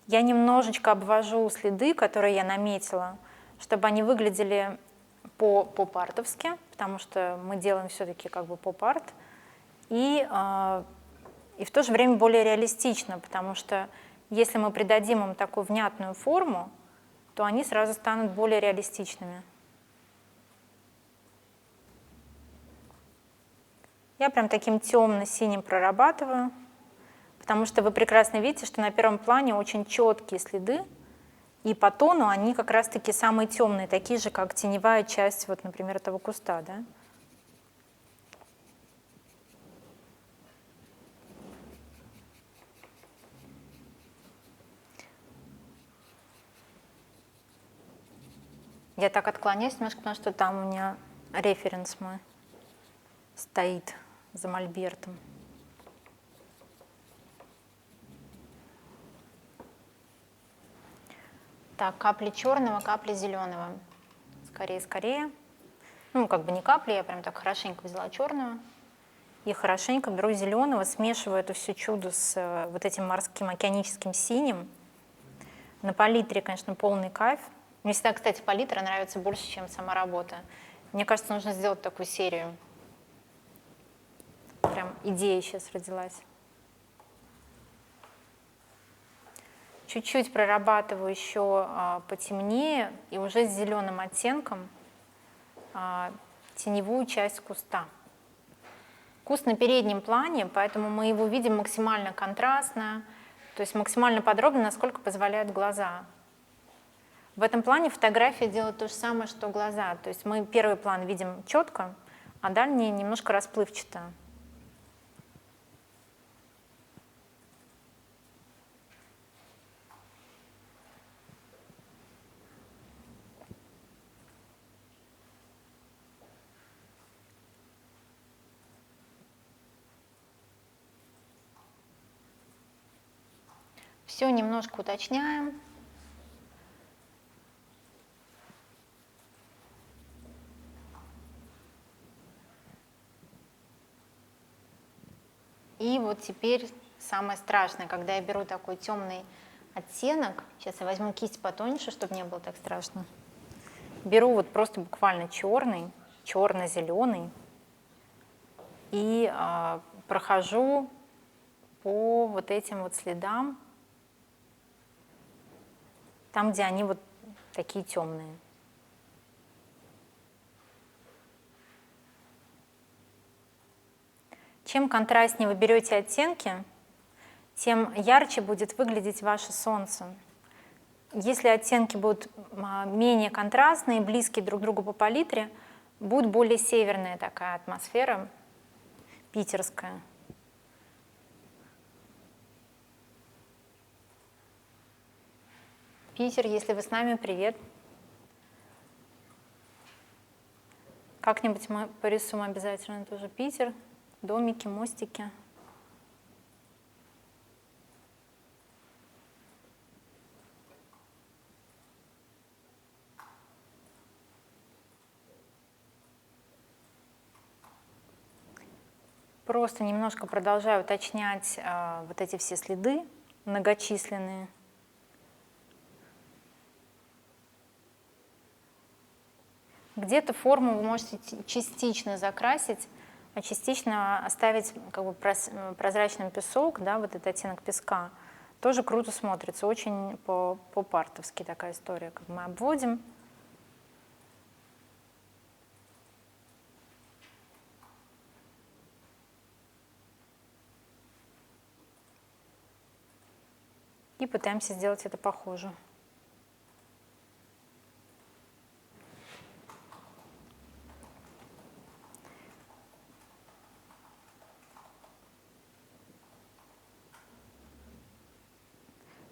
A: Я немножечко обвожу следы, которые я наметила, чтобы они выглядели поп-артовски, потому что мы делаем все-таки как бы поп-арт, и в то же время более реалистично, потому что если мы придадим им такую внятную форму, то они сразу станут более реалистичными. Я прям таким темно-синим прорабатываю, потому что вы прекрасно видите, что на первом плане очень четкие следы, и по тону они как раз-таки самые темные, такие же, как теневая часть, вот, например, этого куста. Да? Я так отклоняюсь немножко, потому что там у меня референс мой стоит за мольбертом. Так, капли черного, капли зеленого. Скорее, скорее. Ну, как бы не капли, я прям так хорошенько взяла черную. И хорошенько беру зеленого, смешиваю это все чудо с вот этим морским океаническим синим. На палитре, конечно, полный кайф. Мне всегда, кстати, палитра нравится больше, чем сама работа. Мне кажется, нужно сделать такую серию. Прям идея сейчас родилась. Чуть-чуть прорабатываю еще потемнее и уже с зеленым оттенком теневую часть куста. Куст на переднем плане, поэтому мы его видим максимально контрастно, то есть максимально подробно, насколько позволяют глаза. В этом плане фотография делает то же самое, что глаза. То есть мы первый план видим четко, а дальний немножко расплывчато. Все немножко уточняем. И вот теперь самое страшное, когда я беру такой темный оттенок, сейчас я возьму кисть потоньше, чтобы не было так страшно. Беру вот просто буквально черный, черно-зеленый и прохожу по вот этим вот следам, там, где они вот такие темные. Чем контрастнее вы берете оттенки, тем ярче будет выглядеть ваше солнце. Если оттенки будут менее контрастные, близкие друг к другу по палитре, будет более северная такая атмосфера, питерская. Питер, если вы с нами, привет. Как-нибудь мы порисуем обязательно тоже Питер, домики, мостики. Просто немножко продолжаю уточнять вот эти все следы многочисленные. Где-то форму вы можете частично закрасить, а частично оставить как бы прозрачным песок, да, вот этот оттенок песка. Тоже круто смотрится, очень по-партовски такая история, как мы обводим. И пытаемся сделать это похоже.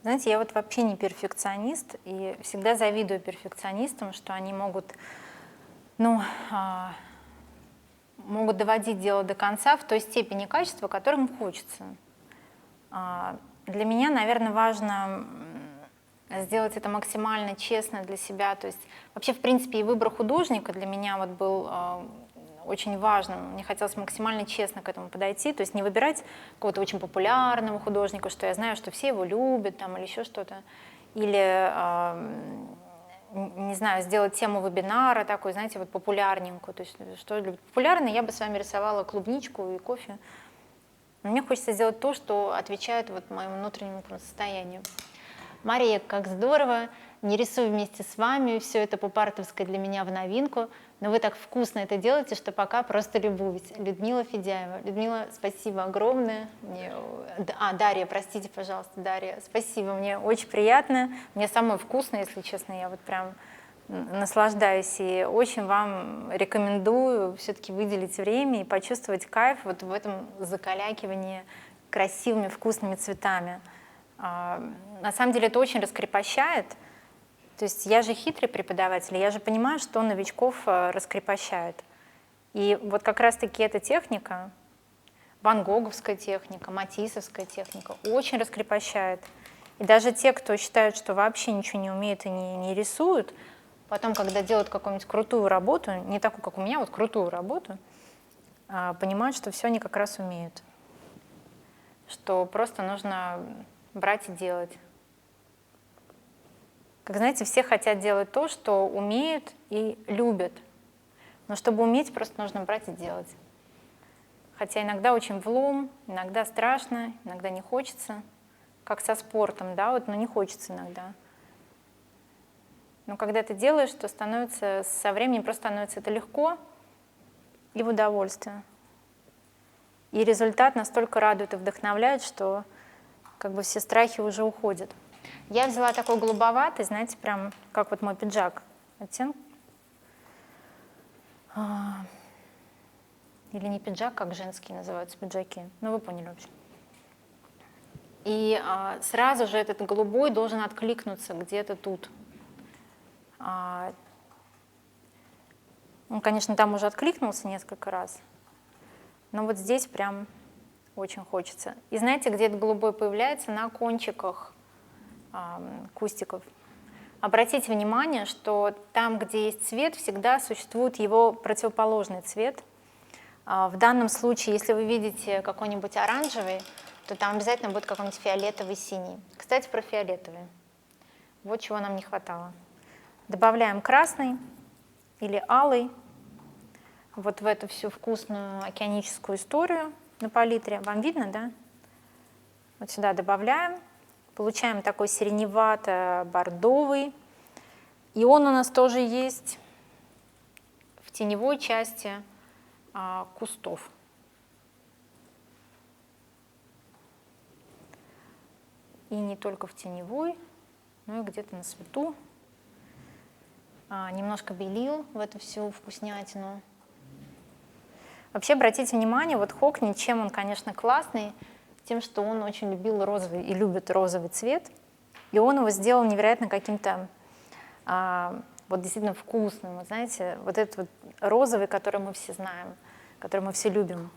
A: Знаете, я вот вообще не перфекционист, и всегда завидую перфекционистам, что они могут, могут доводить дело до конца в той степени качества, которым им хочется. Для меня, наверное, важно сделать это максимально честно для себя. То есть вообще, в принципе, и выбор художника для меня вот был очень важным. Мне хотелось максимально честно к этому подойти, то есть не выбирать какого-то очень популярного художника, что я знаю, что все его любят там, или еще что-то. Или, не знаю, сделать тему вебинара такой, знаете, вот популярненькую. То есть что любит популярно, я бы с вами рисовала клубничку и кофе. Но мне хочется сделать то, что отвечает вот моему внутреннему состоянию. Мария, как здорово, не рисую вместе с вами, все это по-партовски для меня в новинку, но вы так вкусно это делаете, что пока просто любуюсь. Людмила Федяева. Людмила, спасибо огромное. Дарья, простите, пожалуйста, Дарья, спасибо, мне очень приятно, мне самое вкусное, если честно, я вот прям наслаждаюсь и очень вам рекомендую все-таки выделить время и почувствовать кайф вот в этом закалякивании красивыми вкусными цветами. На самом деле это очень раскрепощает. То есть я же хитрый преподаватель, я же понимаю, что новичков раскрепощает. И вот как раз-таки эта техника, ван Гоговская техника, матиссовская техника, очень раскрепощает. И даже те, кто считают, что вообще ничего не умеют и не рисуют, потом, когда делают какую-нибудь крутую работу, не такую, как у меня, вот крутую работу, понимают, что все они как раз умеют. Что просто нужно брать и делать. Как знаете, все хотят делать то, что умеют и любят. Но чтобы уметь, просто нужно брать и делать. Хотя иногда очень влом, иногда страшно, иногда не хочется. Как со спортом, да, вот, но не хочется иногда. Но когда ты делаешь, то становится, со временем просто становится это легко и в удовольствие. И результат настолько радует и вдохновляет, что как бы все страхи уже уходят. Я взяла такой голубоватый, знаете, прям как вот мой пиджак оттенок. Или не пиджак, как женские называются пиджаки. Ну, вы поняли вообще. И сразу же этот голубой должен откликнуться где-то тут. Он, конечно, там уже откликнулся несколько раз, но вот здесь прям очень хочется. И знаете, где этот голубой появляется? На кончиках кустиков. Обратите внимание, что там, где есть цвет, всегда существует его противоположный цвет. В данном случае, если вы видите какой-нибудь оранжевый, то там обязательно будет какой-нибудь фиолетовый, синий. Кстати, про фиолетовый. Вот чего нам не хватало. Добавляем красный или алый вот в эту всю вкусную океаническую историю на палитре. Вам видно, да? Вот сюда добавляем. Получаем такой сиреневато-бордовый. И он у нас тоже есть в теневой части кустов. И не только в теневой, но и где-то на свету. Немножко белил в эту всю вкуснятину. Вообще, обратите внимание, вот Хокни, чем он, конечно, классный, тем, что он очень любил розовый и любит розовый цвет. И он его сделал невероятно каким-то вот действительно вкусным. Вот знаете, вот этот вот розовый, который мы все знаем, который мы все любим.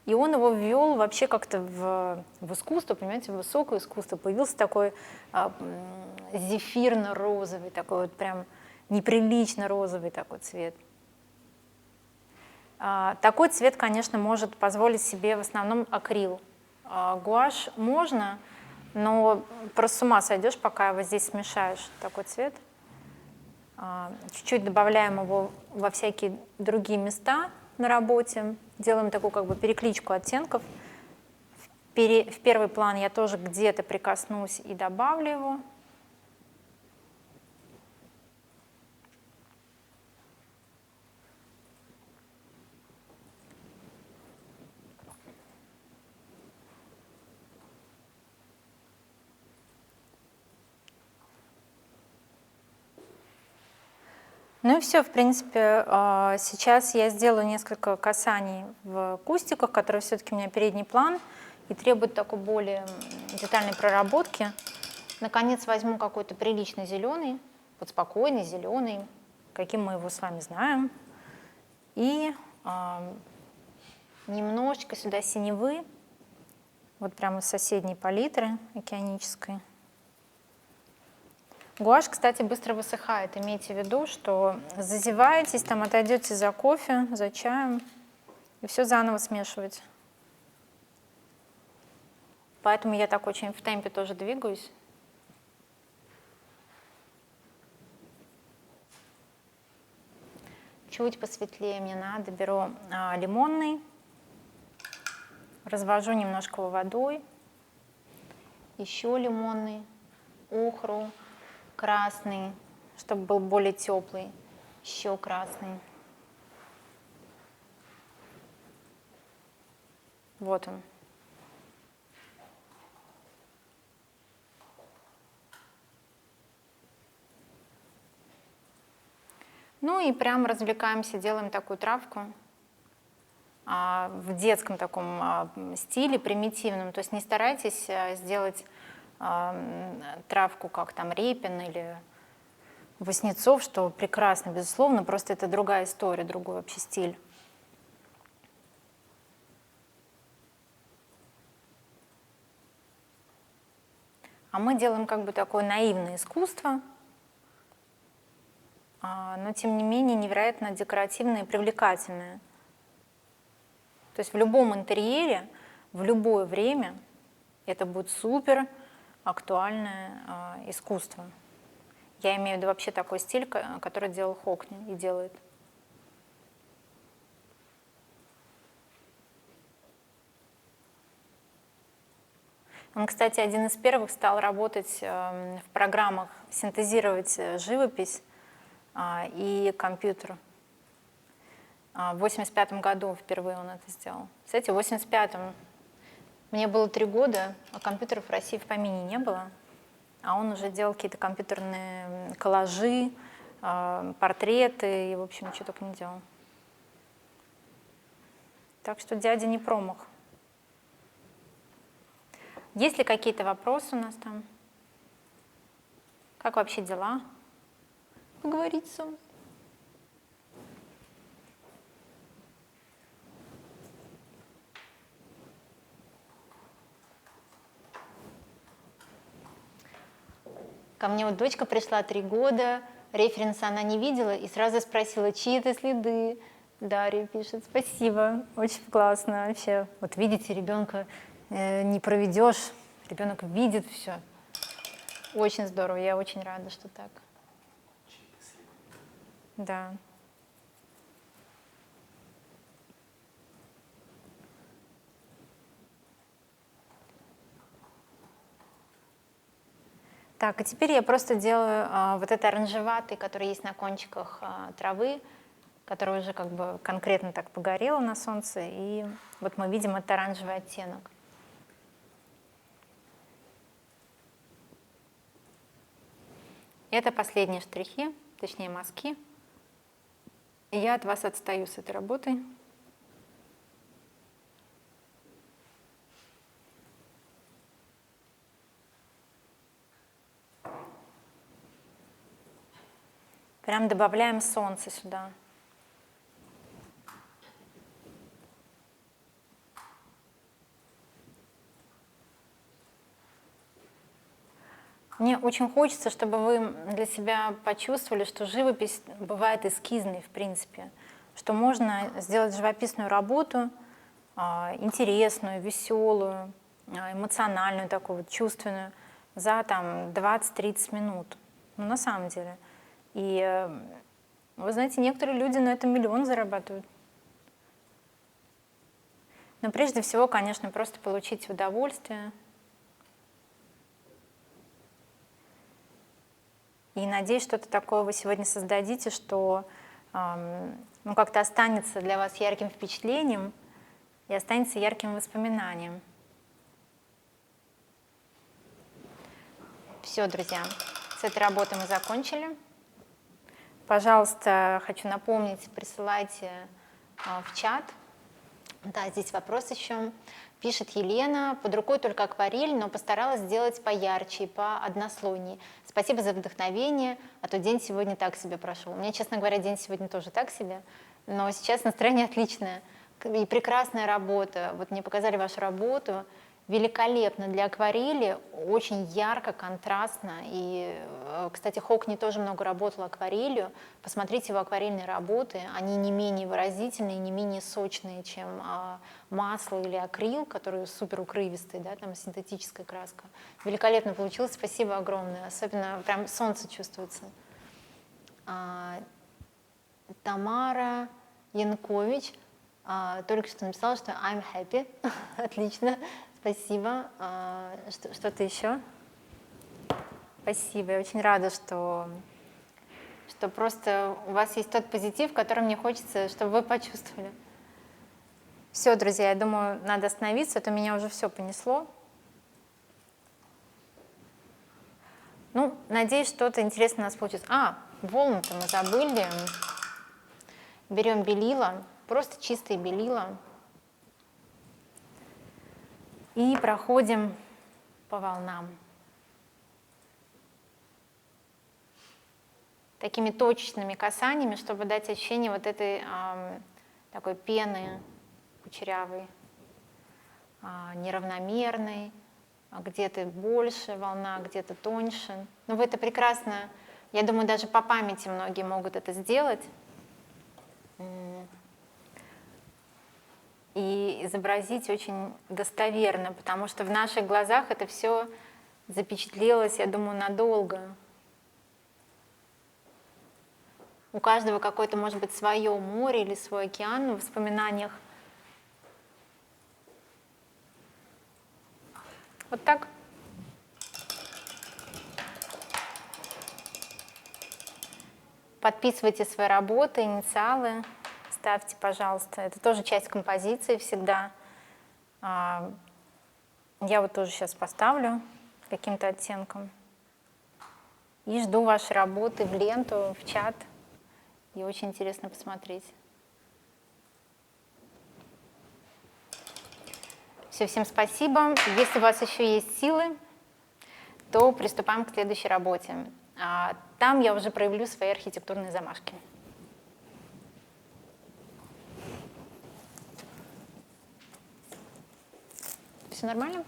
A: И он его ввел вообще как-то в искусство, понимаете, в высокое искусство. Появился такой зефирно-розовый, такой вот прям неприлично розовый такой цвет. Такой цвет, конечно, может позволить себе в основном акрил. Гуашь можно, но просто с ума сойдешь, пока его здесь смешаешь, такой цвет. Чуть-чуть добавляем его во всякие другие места на работе, делаем такую как бы перекличку оттенков. В первый план я тоже где-то прикоснусь и добавлю его. Ну и все, в принципе, сейчас я сделаю несколько касаний в кустиках, которые все-таки у меня передний план и требуют такой более детальной проработки. Наконец возьму какой-то приличный зеленый, вот спокойный зеленый, каким мы его с вами знаем, и немножечко сюда синевы, вот прямо из соседней палитры океанической. Гуашь, кстати, быстро высыхает. Имейте в виду, что зазеваетесь, там отойдете за кофе, за чаем, и все заново смешивать. Поэтому я так очень в темпе тоже двигаюсь. Чуть посветлее мне надо. Беру лимонный, развожу немножко его водой, еще лимонный, охру, красный, чтобы был более теплый, еще красный. Вот он. Ну и прям развлекаемся, делаем такую травку в детском таком стиле, примитивном. То есть не старайтесь сделать травку, как там Репин или Васнецов, что прекрасно, безусловно, просто это другая история, другой вообще стиль. А мы делаем как бы такое наивное искусство, но тем не менее невероятно декоративное и привлекательное. То есть в любом интерьере, в любое время это будет супер актуальное искусство. Я имею в виду вообще такой стиль, который делал Хокни и делает. Он, кстати, один из первых стал работать в программах, синтезировать живопись и компьютер. В 1985 году впервые он это сделал. Кстати, в 1985 мне было 3 года, а компьютеров в России в помине не было. А он уже делал какие-то компьютерные коллажи, портреты и, в общем, ничего только не делал. Так что дядя не промах. Есть ли какие-то вопросы у нас там? Как вообще дела? Поговорить со мной. Ко мне вот дочка пришла 3 года, референса она не видела и сразу спросила, чьи это следы. Дарья пишет, спасибо, очень классно вообще. Вот видите, ребенка не проведешь, ребенок видит все. Очень здорово, я очень рада, что так. Да. Так, и теперь я просто делаю вот это оранжеватый, который есть на кончиках травы, который уже как бы конкретно так погорел на солнце, и вот мы видим этот оранжевый оттенок. Это последние штрихи, точнее мазки. И я от вас отстаю с этой работой. Прям добавляем солнце сюда. Мне очень хочется, чтобы вы для себя почувствовали, что живопись бывает эскизной, в принципе, что можно сделать живописную работу, интересную, веселую, эмоциональную, такую вот чувственную, за там 20-30 минут. Ну, на самом деле. И вы знаете, некоторые люди на этом миллион зарабатывают. Но прежде всего, конечно, просто получить удовольствие. И надеюсь, что-то такое вы сегодня создадите, что ну, как-то останется для вас ярким впечатлением и останется ярким воспоминанием. Все, друзья, с этой работой мы закончили. Пожалуйста, хочу напомнить, присылайте в чат. Да, здесь вопрос еще. Пишет Елена, под рукой только акварель, но постаралась сделать поярче и пооднослойнее. Спасибо за вдохновение, а то день сегодня так себе прошел. У меня, честно говоря, день сегодня тоже так себе, но сейчас настроение отличное и прекрасная работа. Вот мне показали вашу работу, великолепно для акварели, очень ярко, контрастно. И, кстати, Хокни тоже много работал акварелью. Посмотрите его акварельные работы, они не менее выразительные, не менее сочные, чем масло или акрил, который супер укрывистый, да, там синтетическая краска. Великолепно получилось, спасибо огромное, особенно прям солнце чувствуется. Тамара Янкович только что написала, что I'm happy. Отлично. Спасибо. Что-то еще? Спасибо. Я очень рада, что просто у вас есть тот позитив, который мне хочется, чтобы вы почувствовали. Все, друзья, я думаю, надо остановиться, а то меня уже все понесло. Ну, надеюсь, что-то интересное у нас получится. Волны-то мы забыли. Берем белила, просто чистые белила. И проходим по волнам. Такими точечными касаниями, чтобы дать ощущение вот этой такой пены кучерявой, неравномерной, где-то больше волна, где-то тоньше. Но вы это прекрасно, я думаю, даже по памяти многие могут это сделать. И изобразить очень достоверно, потому что в наших глазах это все запечатлелось, я думаю, надолго. У каждого какое-то, может быть, свое море или свой океан в воспоминаниях. Вот так. Подписывайте свои работы, инициалы. Ставьте, пожалуйста. Это тоже часть композиции всегда. Я вот тоже сейчас поставлю каким-то оттенком. И жду ваши работы в ленту, в чат. И очень интересно посмотреть. Все, всем спасибо. Если у вас еще есть силы, то приступаем к следующей работе. Там я уже проявлю свои архитектурные замашки. Все нормально?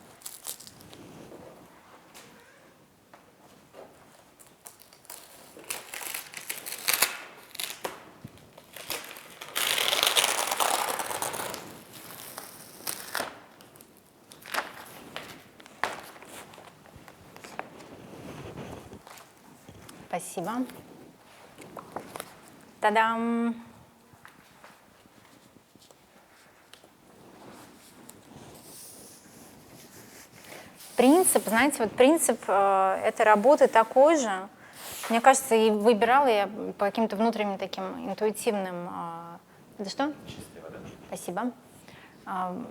A: Спасибо. Та-дам! Принцип, знаете, вот принцип этой работы такой же. Мне кажется, и выбирала я по каким-то внутренним таким интуитивным... Это что?
B: Чистая вода.
A: Спасибо.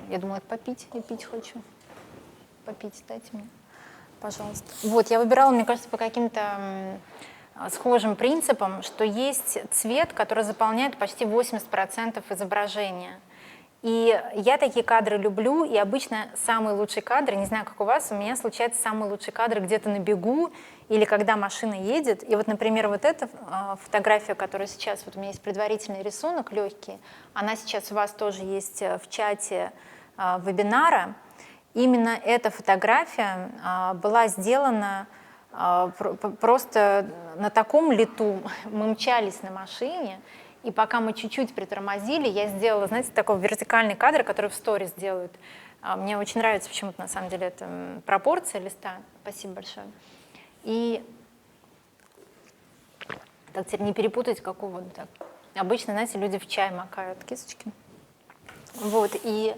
A: Я думала, это попить. Я пить хочу. Попить дайте мне, пожалуйста. Вот, я выбирала, мне кажется, по каким-то схожим принципам, что есть цвет, который заполняет почти 80% изображения. И я такие кадры люблю, и обычно самые лучшие кадры, не знаю, как у вас, у меня случаются самые лучшие кадры где-то на бегу или когда машина едет. И вот, например, вот эта фотография, которая сейчас, вот у меня есть предварительный рисунок, легкий, она сейчас у вас тоже есть в чате вебинара. Именно эта фотография была сделана просто на таком лету. Мы мчались на машине, и пока мы чуть-чуть притормозили, я сделала, знаете, такой вертикальный кадр, который в сторис делают. Мне очень нравится почему-то, на самом деле, это пропорция листа. Спасибо большое. И так теперь не перепутать, какого так. Обычно, знаете, люди в чай макают кисточки. Вот, и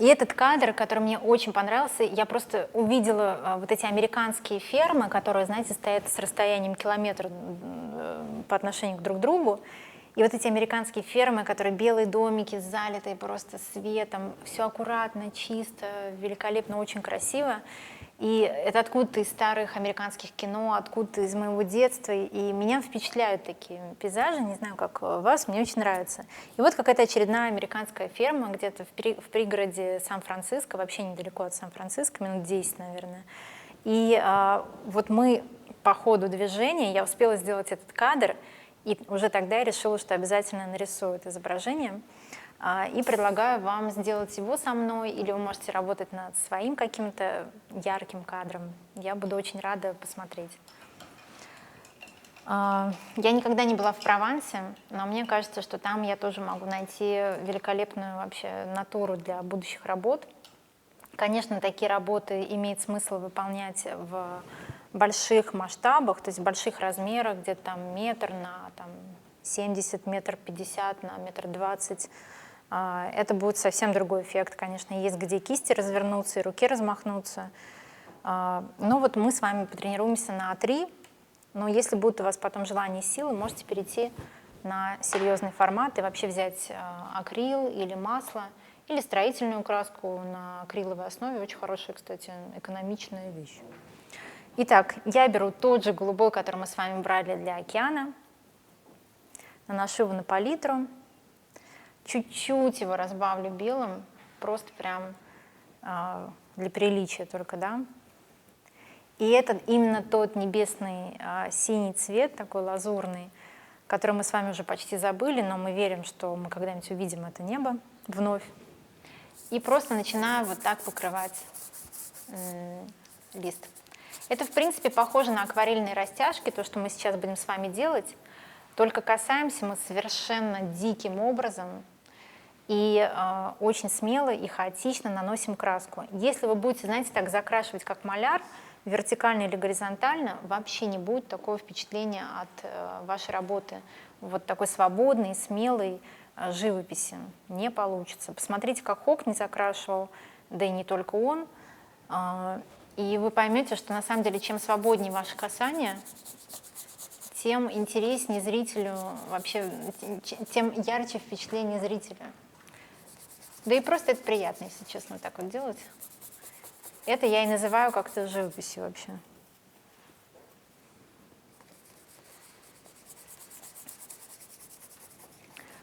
A: И этот кадр, который мне очень понравился, я просто увидела вот эти американские фермы, которые, знаете, стоят с расстоянием километра по отношению друг к другу. И вот эти американские фермы, которые белые домики, залитые просто светом, все аккуратно, чисто, великолепно, очень красиво. И это откуда-то из старых американских кино, откуда-то из моего детства. И меня впечатляют такие пейзажи, не знаю, как вас, мне очень нравится. И вот какая-то очередная американская ферма где-то в пригороде Сан-Франциско, вообще недалеко от Сан-Франциско, минут 10, наверное. И вот мы по ходу движения, я успела сделать этот кадр, и уже тогда я решила, что обязательно нарисую это изображение. И предлагаю вам сделать его со мной, или вы можете работать над своим каким-то ярким кадром. Я буду очень рада посмотреть. Я никогда не была в Провансе, но мне кажется, что там я тоже могу найти великолепную вообще натуру для будущих работ. Конечно, такие работы имеет смысл выполнять в больших масштабах, то есть в больших размерах, где-то там метр на 70, метр 50 на метр 20. Это будет совсем другой эффект, конечно. Есть где кисти развернуться и руки размахнуться. Но вот мы с вами потренируемся на А3, но если будет у вас потом желание и силы, можете перейти на серьезный формат и вообще взять акрил или масло, или строительную краску на акриловой основе. Очень хорошая, кстати, экономичная вещь. Итак, я беру тот же голубой, который мы с вами брали для океана, наношу его на палитру, чуть-чуть его разбавлю белым, просто прям для приличия только, да. И это именно тот небесный синий цвет, такой лазурный, который мы с вами уже почти забыли, но мы верим, что мы когда-нибудь увидим это небо вновь. И просто начинаю вот так покрывать лист. Это, в принципе, похоже на акварельные растяжки, то, что мы сейчас будем с вами делать, только касаемся мы совершенно диким образом и очень смело и хаотично наносим краску. Если вы будете, знаете, так закрашивать, как маляр, вертикально или горизонтально, вообще не будет такого впечатления от вашей работы. Вот такой свободной, смелой живописи не получится. Посмотрите, как Хок не закрашивал, да и не только он. И вы поймете, что на самом деле, чем свободнее ваше касание, тем интереснее зрителю, вообще, тем ярче впечатление зрителя. Да и просто это приятно, если честно, вот так вот делать. Это я и называю как-то живописью вообще.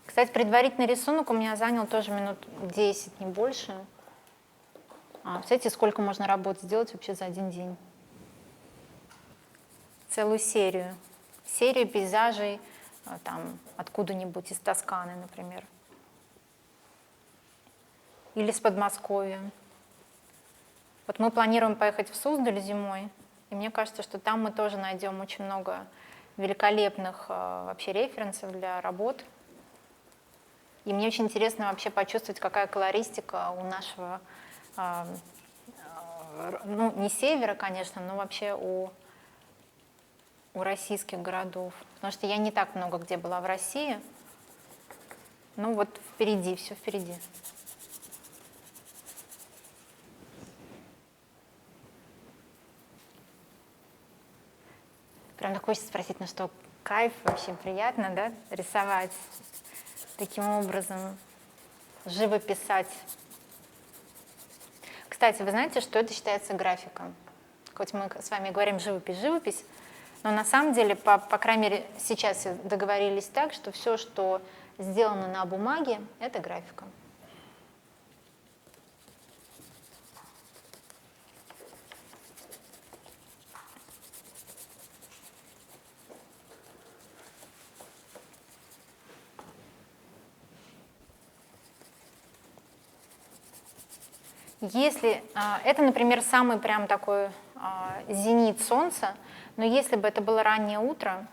A: Кстати, предварительный рисунок у меня занял тоже минут 10, не больше. Представляете, сколько можно работ сделать вообще за один день? Целую серию. Серию пейзажей там откуда-нибудь из Тосканы, например. Или с Подмосковья. Вот мы планируем поехать в Суздаль зимой, и мне кажется, что там мы тоже найдем очень много великолепных вообще референсов для работ. И мне очень интересно вообще почувствовать, какая колористика у нашего, ну, не севера, конечно, но вообще у российских городов. Потому что я не так много где была в России. Ну вот впереди, все впереди. Прям так хочется спросить, ну что, кайф, вообще приятно, да, рисовать таким образом, живописать. Кстати, вы знаете, что это считается графиком? Хоть мы с вами говорим живопись, но на самом деле, по крайней мере, сейчас договорились так, что все, что сделано на бумаге, это графика. Если это, например, самый прям такой зенит солнца, но если бы это было раннее утро,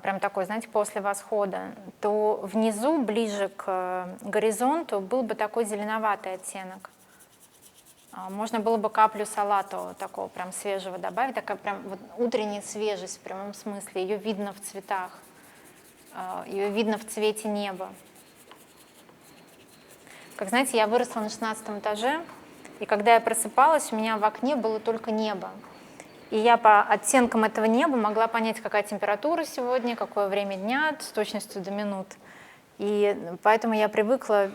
A: прям такой, знаете, после восхода, то внизу, ближе к горизонту, был бы такой зеленоватый оттенок. Можно было бы каплю салата такого прям свежего добавить, такая прям вот утренняя свежесть в прямом смысле, ее видно в цветах, ее видно в цвете неба. Как знаете, я выросла на 16 этаже, и когда я просыпалась, у меня в окне было только небо. И я по оттенкам этого неба могла понять, какая температура сегодня, какое время дня, с точностью до минут. И поэтому я привыкла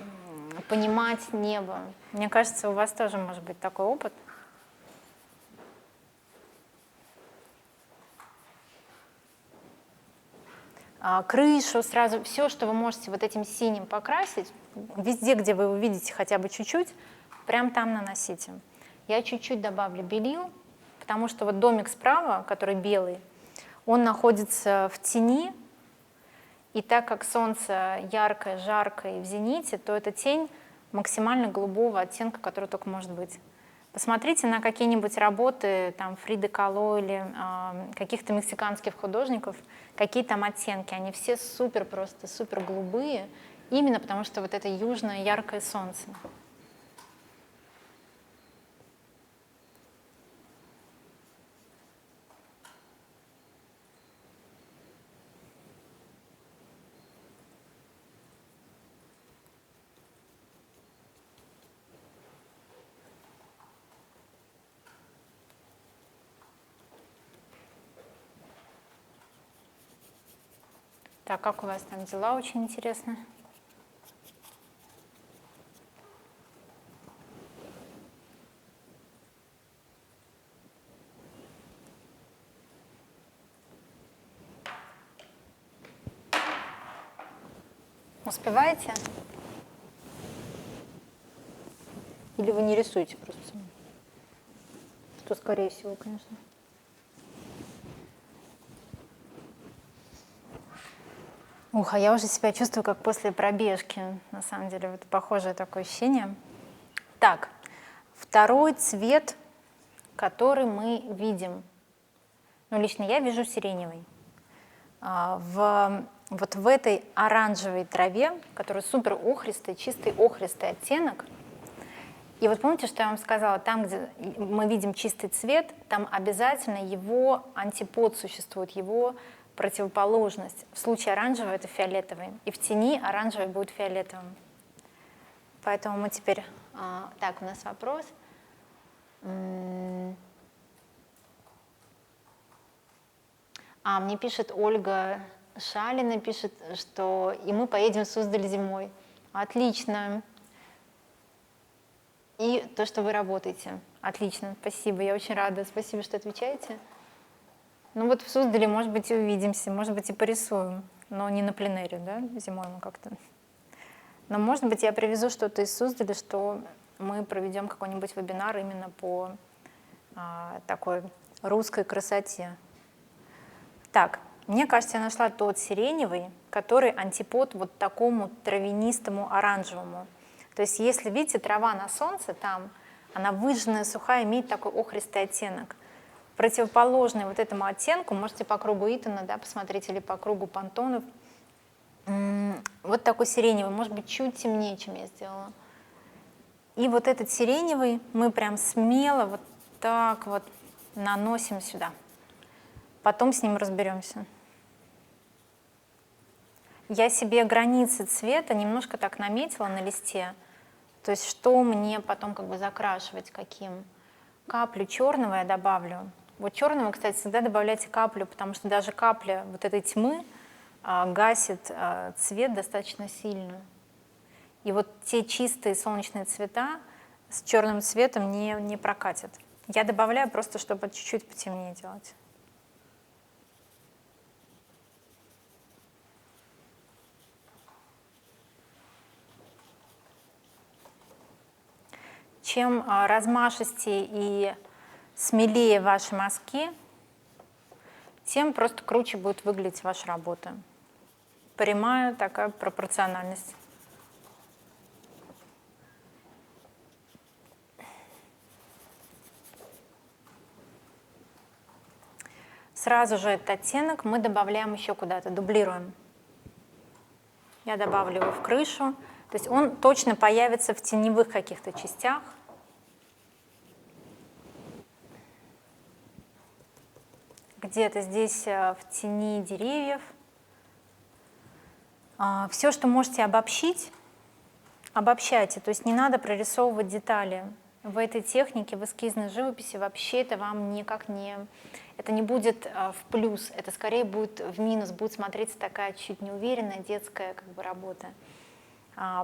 A: понимать небо. Мне кажется, у вас тоже может быть такой опыт. Крышу сразу, все, что вы можете вот этим синим покрасить, везде, где вы увидите хотя бы чуть-чуть, прям там наносите. Я чуть-чуть добавлю белил, потому что вот домик справа, который белый, он находится в тени, и так как солнце яркое, жаркое и в зените, то эта тень максимально голубого оттенка, который только может быть. Посмотрите на какие-нибудь работы там, Фриды Кало или каких-то мексиканских художников, какие там оттенки. Они все супер просто, супер голубые, именно потому что вот это южное яркое солнце. Так, как у вас там дела? Очень интересно. Успеваете? Или вы не рисуете просто? Что, скорее всего, конечно. Ух, а я уже себя чувствую, как после пробежки. На самом деле, это похожее такое ощущение. Так, второй цвет, который мы видим. Ну, лично я вижу сиреневый. Вот в этой оранжевой траве, которая супер охристый, чистый охристый оттенок. И вот помните, что я вам сказала, там, где мы видим чистый цвет, там обязательно его антипод существует, его противоположность. В случае оранжевого это фиолетовый, и в тени оранжевый будет фиолетовым. Поэтому мы теперь... Так, у нас вопрос. Мне пишет Ольга Шалина, пишет, что и мы поедем в Суздаль зимой. Отлично. И то, что вы работаете. Отлично, спасибо, я очень рада. Спасибо, что отвечаете. Ну вот в Суздале, может быть, и увидимся, может быть, и порисуем, но не на пленэре, да, зимой мы как-то. Но, может быть, я привезу что-то из Суздаля, что мы проведем какой-нибудь вебинар именно по такой русской красоте. Так, мне кажется, я нашла тот сиреневый, который антипод вот такому травянистому оранжевому. То есть, если видите, трава на солнце, там она выжженная, сухая, имеет такой охристый оттенок. Противоположный вот этому оттенку, можете по кругу Итона, да, посмотреть, или по кругу Пантонов, вот такой сиреневый, может быть, чуть темнее, чем я сделала. И вот этот сиреневый мы прям смело вот так вот наносим сюда. Потом с ним разберемся. Я себе границы цвета немножко так наметила на листе. То есть что мне потом как бы закрашивать, каким. Каплю черного я добавлю. Вот черного, кстати, всегда добавляйте каплю, потому что даже капля вот этой тьмы гасит цвет достаточно сильно. И вот те чистые солнечные цвета с черным цветом не прокатят. Я добавляю просто, чтобы чуть-чуть потемнее делать. Чем размашистее и смелее ваши мазки, тем просто круче будет выглядеть ваша работа. Прямая такая пропорциональность. Сразу же этот оттенок мы добавляем еще куда-то, дублируем. Я добавлю его в крышу. То есть он точно появится в теневых каких-то частях. Где-то здесь в тени деревьев. Все, что можете обобщить, обобщайте, то есть не надо прорисовывать детали. В этой технике, в эскизной живописи вообще это вам никак не... Это не будет в плюс, это скорее будет в минус, будет смотреться такая чуть неуверенная детская как бы работа.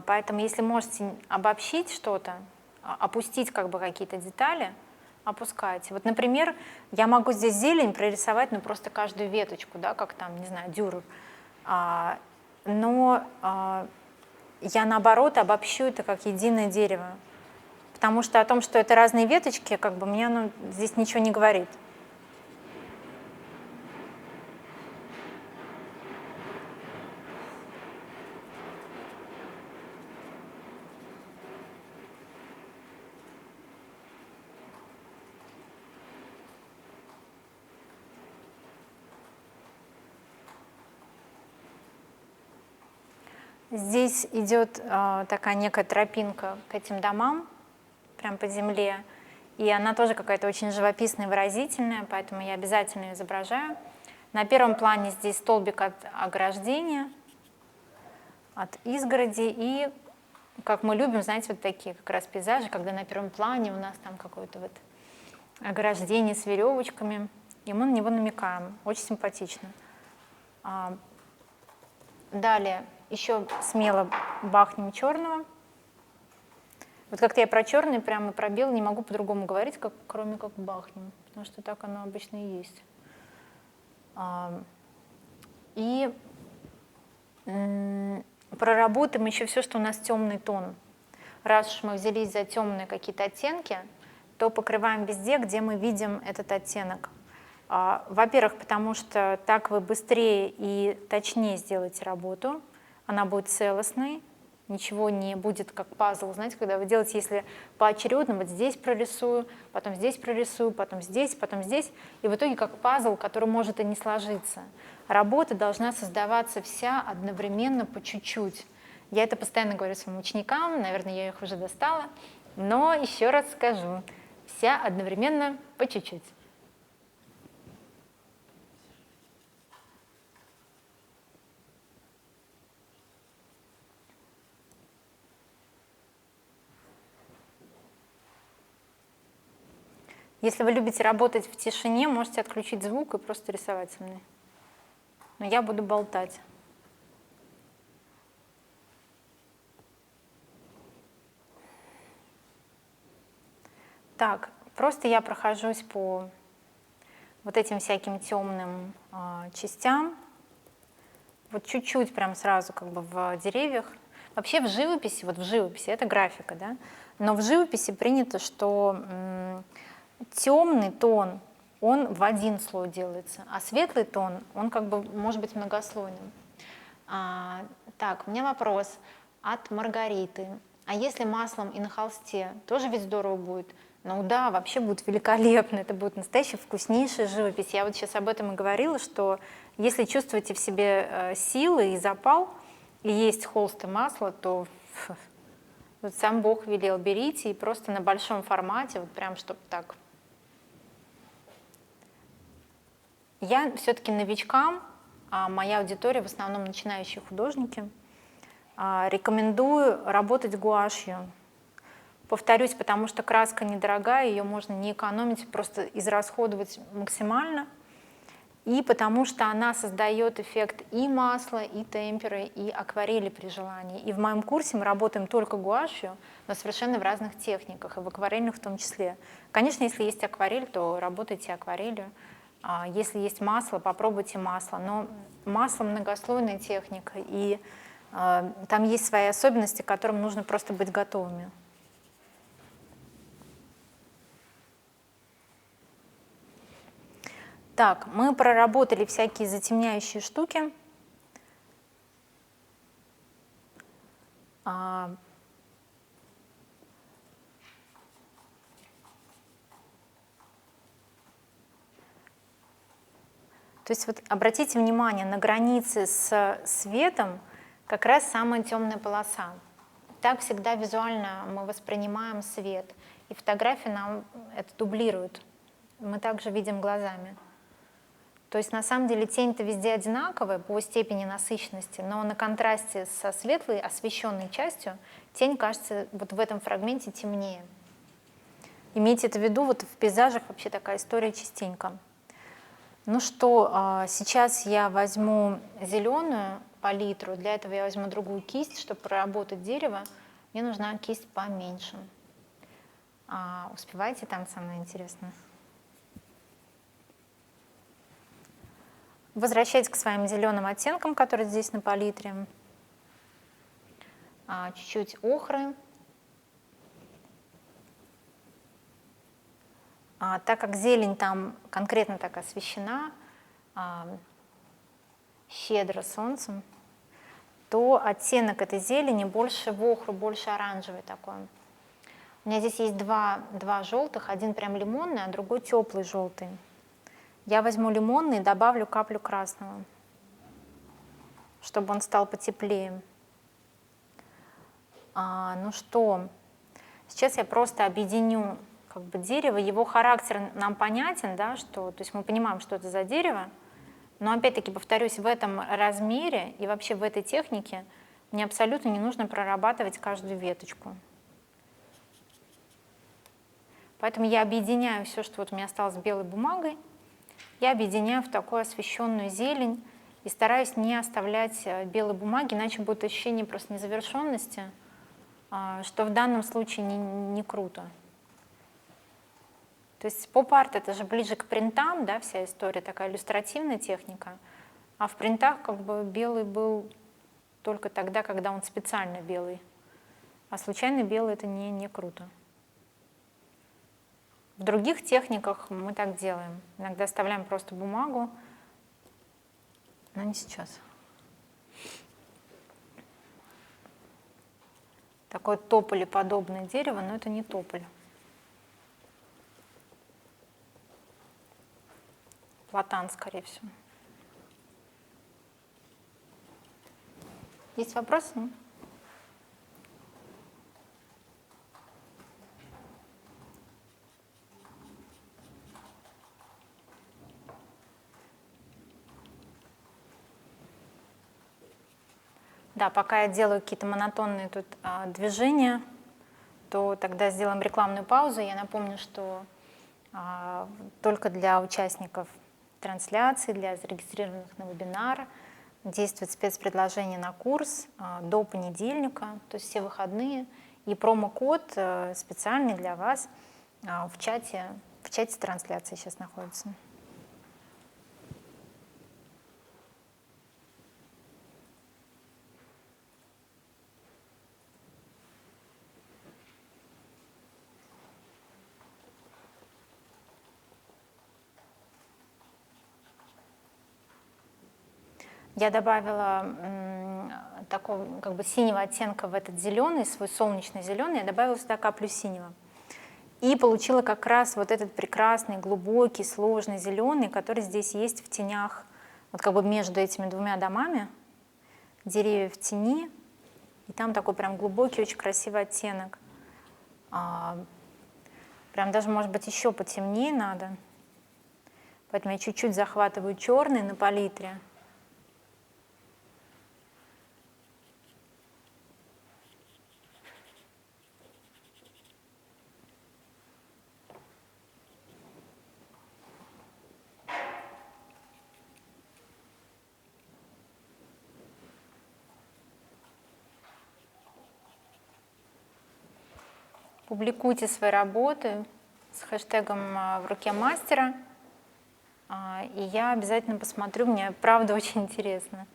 A: Поэтому если можете обобщить что-то, опустить как бы какие-то детали, опускайте. Вот, например, я могу здесь зелень прорисовать, ну просто каждую веточку, да, как там, не знаю, дюрер. Но я наоборот обобщу это как единое дерево. Потому что о том, что это разные веточки, как бы мне здесь ничего не говорит. Здесь идет такая некая тропинка к этим домам, прям по земле, и она тоже какая-то очень живописная, выразительная, поэтому я обязательно ее изображаю. На первом плане здесь столбик от ограждения, от изгороди, и, как мы любим, знаете, вот такие как раз пейзажи, когда на первом плане у нас там какое-то вот ограждение с веревочками, и мы на него намекаем, очень симпатично. Далее еще смело бахнем черного. Вот как-то я про черный прямо про белый не могу по-другому говорить, кроме как бахнем, потому что так оно обычно и есть. И проработаем еще все, что у нас темный тон. Раз уж мы взялись за темные какие-то оттенки, то покрываем везде, где мы видим этот оттенок. Во-первых, потому что так вы быстрее и точнее сделаете работу, она будет целостной, ничего не будет как пазл. Знаете, когда вы делаете, если поочередно, вот здесь прорисую, потом здесь, потом здесь, и в итоге как пазл, который может и не сложиться. Работа должна создаваться вся одновременно по чуть-чуть. Я это постоянно говорю своим ученикам, наверное, я их уже достала, но еще раз скажу, вся одновременно по чуть-чуть. Если вы любите работать в тишине, можете отключить звук и просто рисовать со мной. Но я буду болтать. Так, просто я прохожусь по вот этим всяким темным частям. Вот чуть-чуть прям сразу как бы в деревьях. Вообще в живописи, вот в живописи, это графика, да? Но в живописи принято, что темный тон, он в один слой делается, а светлый тон, он как бы может быть многослойным. Так, у меня вопрос от Маргариты. А если маслом и на холсте, тоже ведь здорово будет? Ну да, вообще будет великолепно, это будет настоящая вкуснейшая живопись. Я вот сейчас об этом и говорила, что если чувствуете в себе силы и запал, и есть холст и масло, то вот сам Бог велел, берите и просто на большом формате, вот прям чтобы так. Я все-таки новичкам, а моя аудитория в основном начинающие художники, рекомендую работать гуашью. Повторюсь, потому что краска недорогая, ее можно не экономить, просто израсходовать максимально. И потому что она создает эффект и масла, и темперы, и акварели при желании. И в моем курсе мы работаем только гуашью, но совершенно в разных техниках, и в акварельных в том числе. Конечно, если есть акварель, то работайте акварелью. Если есть масло, попробуйте масло. Но масло многослойная техника, и там есть свои особенности, к которым нужно просто быть готовыми. Так, мы проработали всякие затемняющие штуки. То есть вот обратите внимание, на границе с светом как раз самая темная полоса. Так всегда визуально мы воспринимаем свет, и фотография нам это дублирует. Мы также видим глазами. То есть на самом деле тень-то везде одинаковая по степени насыщенности, но на контрасте со светлой освещенной частью тень кажется вот в этом фрагменте темнее. Имейте это в виду, вот в пейзажах вообще такая история частенько. Ну что, сейчас я возьму зеленую палитру, для этого я возьму другую кисть, чтобы проработать дерево. Мне нужна кисть поменьше. Успеваете там со мной, интересно? Возвращайтесь к своим зеленым оттенкам, которые здесь на палитре. Чуть-чуть охры. Так как зелень там конкретно так освещена, щедро солнцем, то оттенок этой зелени больше в охру, больше оранжевый такой. У меня здесь есть два желтых, один прям лимонный, а другой теплый желтый. Я возьму лимонный и добавлю каплю красного, чтобы он стал потеплее. Ну что, сейчас я просто объединю как бы дерево. Его характер нам понятен, да, что, то есть мы понимаем, что это за дерево, но опять-таки, повторюсь, в этом размере и вообще в этой технике мне абсолютно не нужно прорабатывать каждую веточку. Поэтому я объединяю все, что вот у меня осталось белой бумагой, я объединяю в такую освещенную зелень и стараюсь не оставлять белой бумаги, иначе будет ощущение просто незавершенности, что в данном случае не круто. То есть поп-арт — это же ближе к принтам, да, вся история, такая иллюстративная техника, а в принтах как бы белый был только тогда, когда он специально белый, а случайно белый — это не круто. В других техниках мы так делаем. Иногда оставляем просто бумагу, но не сейчас. Такое тополеподобное дерево, но это не тополь. Платан, скорее всего. Есть вопросы? Да, пока я делаю какие-то монотонные тут движения, то тогда сделаем рекламную паузу. Я напомню, что только для участников трансляции, для зарегистрированных на вебинар действует спецпредложение на курс до понедельника, то есть все выходные, и промокод специальный для вас в чате трансляции сейчас находится. Я добавила такого как бы синего оттенка в этот зеленый, свой солнечный зеленый, я добавила сюда каплю синего. И получила как раз вот этот прекрасный, глубокий, сложный зеленый, который здесь есть в тенях, вот как бы между этими двумя домами, деревья в тени, и там такой прям глубокий, очень красивый оттенок. Прям даже, может быть, еще потемнее надо. Поэтому я чуть-чуть захватываю черный на палитре. Публикуйте свои работы с хэштегом «В руке мастера», и я обязательно посмотрю, мне правда очень интересно.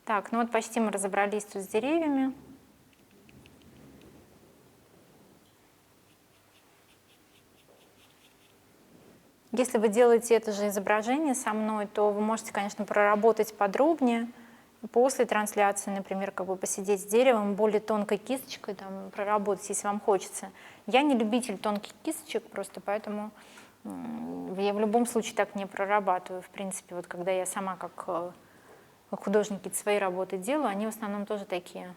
A: Так, ну вот почти мы разобрались тут с деревьями. Если вы делаете это же изображение со мной, то вы можете, конечно, проработать подробнее. После трансляции, например, как бы посидеть с деревом, более тонкой кисточкой, там, проработать, если вам хочется. Я не любитель тонких кисточек, просто поэтому я в любом случае так не прорабатываю. В принципе, вот когда я сама как художник свои работы делаю, они в основном тоже такие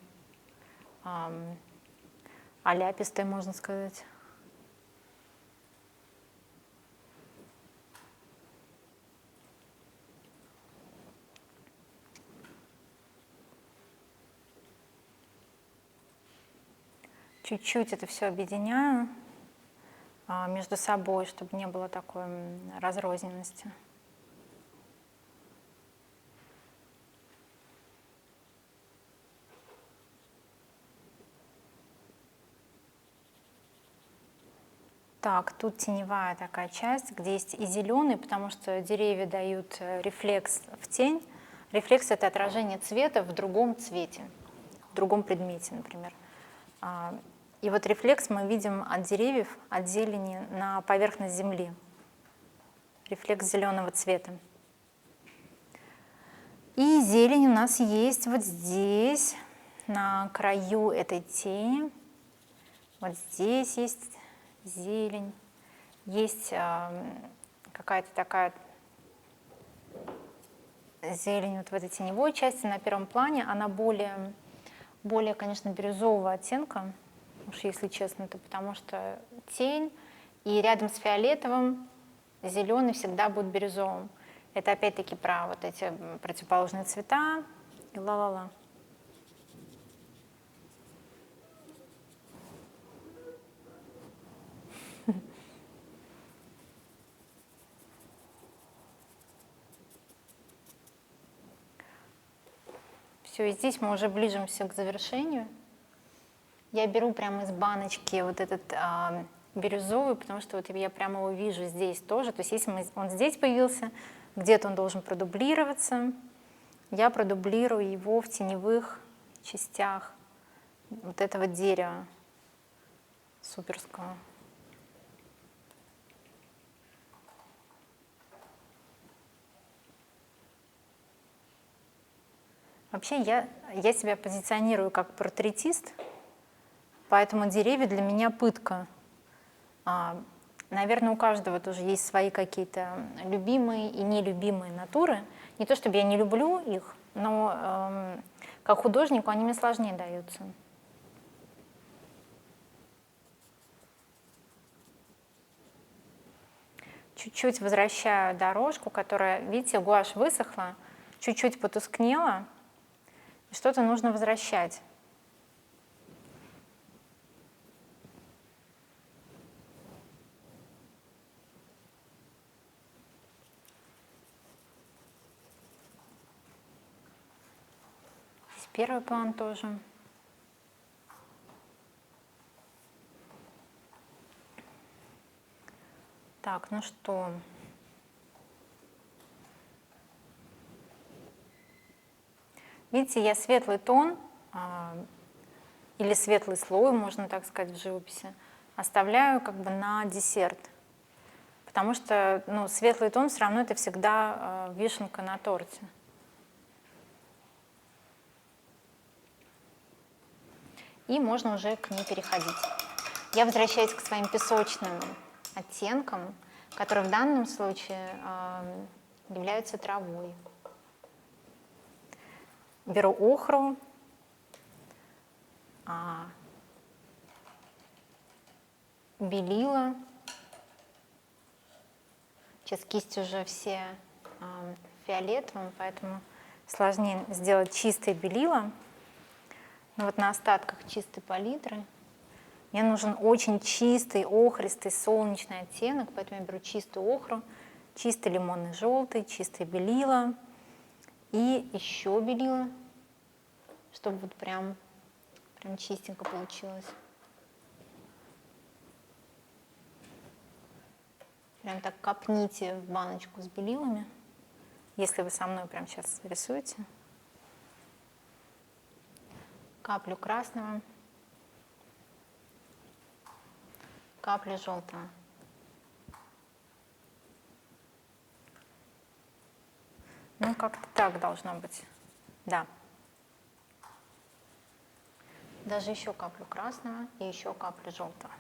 A: Аляпистая, можно сказать. Чуть-чуть это все объединяю между собой, чтобы не было такой разрозненности. Так, тут теневая такая часть, где есть и зеленый, потому что деревья дают рефлекс в тень. Рефлекс — это отражение цвета в другом цвете, в другом предмете, например. И вот рефлекс мы видим от деревьев, от зелени на поверхность земли. Рефлекс зеленого цвета. И зелень у нас есть вот здесь, на краю этой тени. Вот здесь есть зелень, есть какая-то такая зелень вот в этой теневой части на первом плане. Она более, конечно, бирюзового оттенка, уж если честно, то потому что тень, и рядом с фиолетовым зеленый всегда будет бирюзовым. Это опять-таки про вот эти противоположные цвета и ла-ла-ла. Все, и здесь мы уже ближимся к завершению. Я беру прямо из баночки вот этот бирюзовый, потому что вот я прямо его вижу здесь тоже. То есть если он здесь появился, где-то он должен продублироваться. Я продублирую его в теневых частях вот этого дерева суперского. Вообще я себя позиционирую как портретист, поэтому деревья для меня пытка. Наверное, у каждого тоже есть свои какие-то любимые и нелюбимые натуры. Не то чтобы я не люблю их, но как художнику они мне сложнее даются. Чуть-чуть возвращаю дорожку, которая, видите, гуашь высохла, чуть-чуть потускнела, и что-то нужно возвращать. Здесь первый план тоже. Так, ну что? Видите, я светлый тон или светлый слой, можно так сказать, в живописи, оставляю как бы на десерт. Потому что светлый тон все равно это всегда вишенка на торте. И можно уже к ней переходить. Я возвращаюсь к своим песочным оттенкам, которые в данном случае являются травой. Беру охру, белила. Сейчас кисти уже все фиолетовым, поэтому сложнее сделать чистое белила. Но вот на остатках чистой палитры мне нужен очень чистый, охристый, солнечный оттенок, поэтому я беру чистую охру, чистый лимонный желтый, чистое белила и еще белила, чтобы вот прям чистенько получилось. Прям так капните в баночку с белилами, если вы со мной прямо сейчас рисуете. Каплю красного, каплю желтого. Ну, как-то так должно быть. Да. Даже еще каплю красного и еще каплю желтого.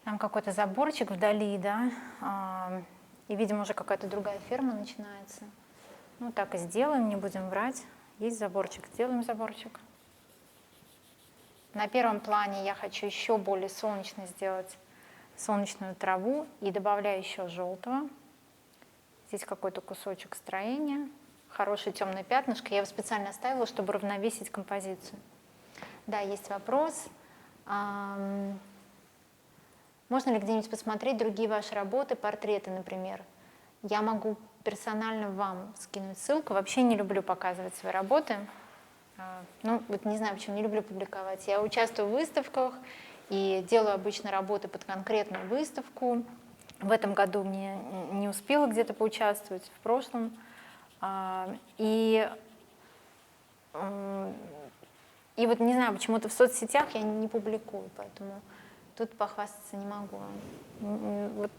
A: Там какой-то заборчик вдали, да, и, видимо, уже какая-то другая ферма начинается. Ну, так и сделаем, не будем врать. Есть заборчик, сделаем заборчик. На первом плане я хочу еще более солнечно сделать солнечную траву и добавляю еще желтого. Здесь какой-то кусочек строения, хорошее темное пятнышко. Я его специально оставила, чтобы равновесить композицию. Да, есть вопрос. Можно ли где-нибудь посмотреть другие ваши работы, портреты, например? Я могу персонально вам скинуть ссылку. Вообще не люблю показывать свои работы. Ну, вот не знаю, почему не люблю публиковать. Я участвую в выставках и делаю обычно работы под конкретную выставку. В этом году мне не успела где-то поучаствовать, в прошлом. И вот не знаю, почему-то в соцсетях я не публикую, поэтому тут похвастаться не могу. Вот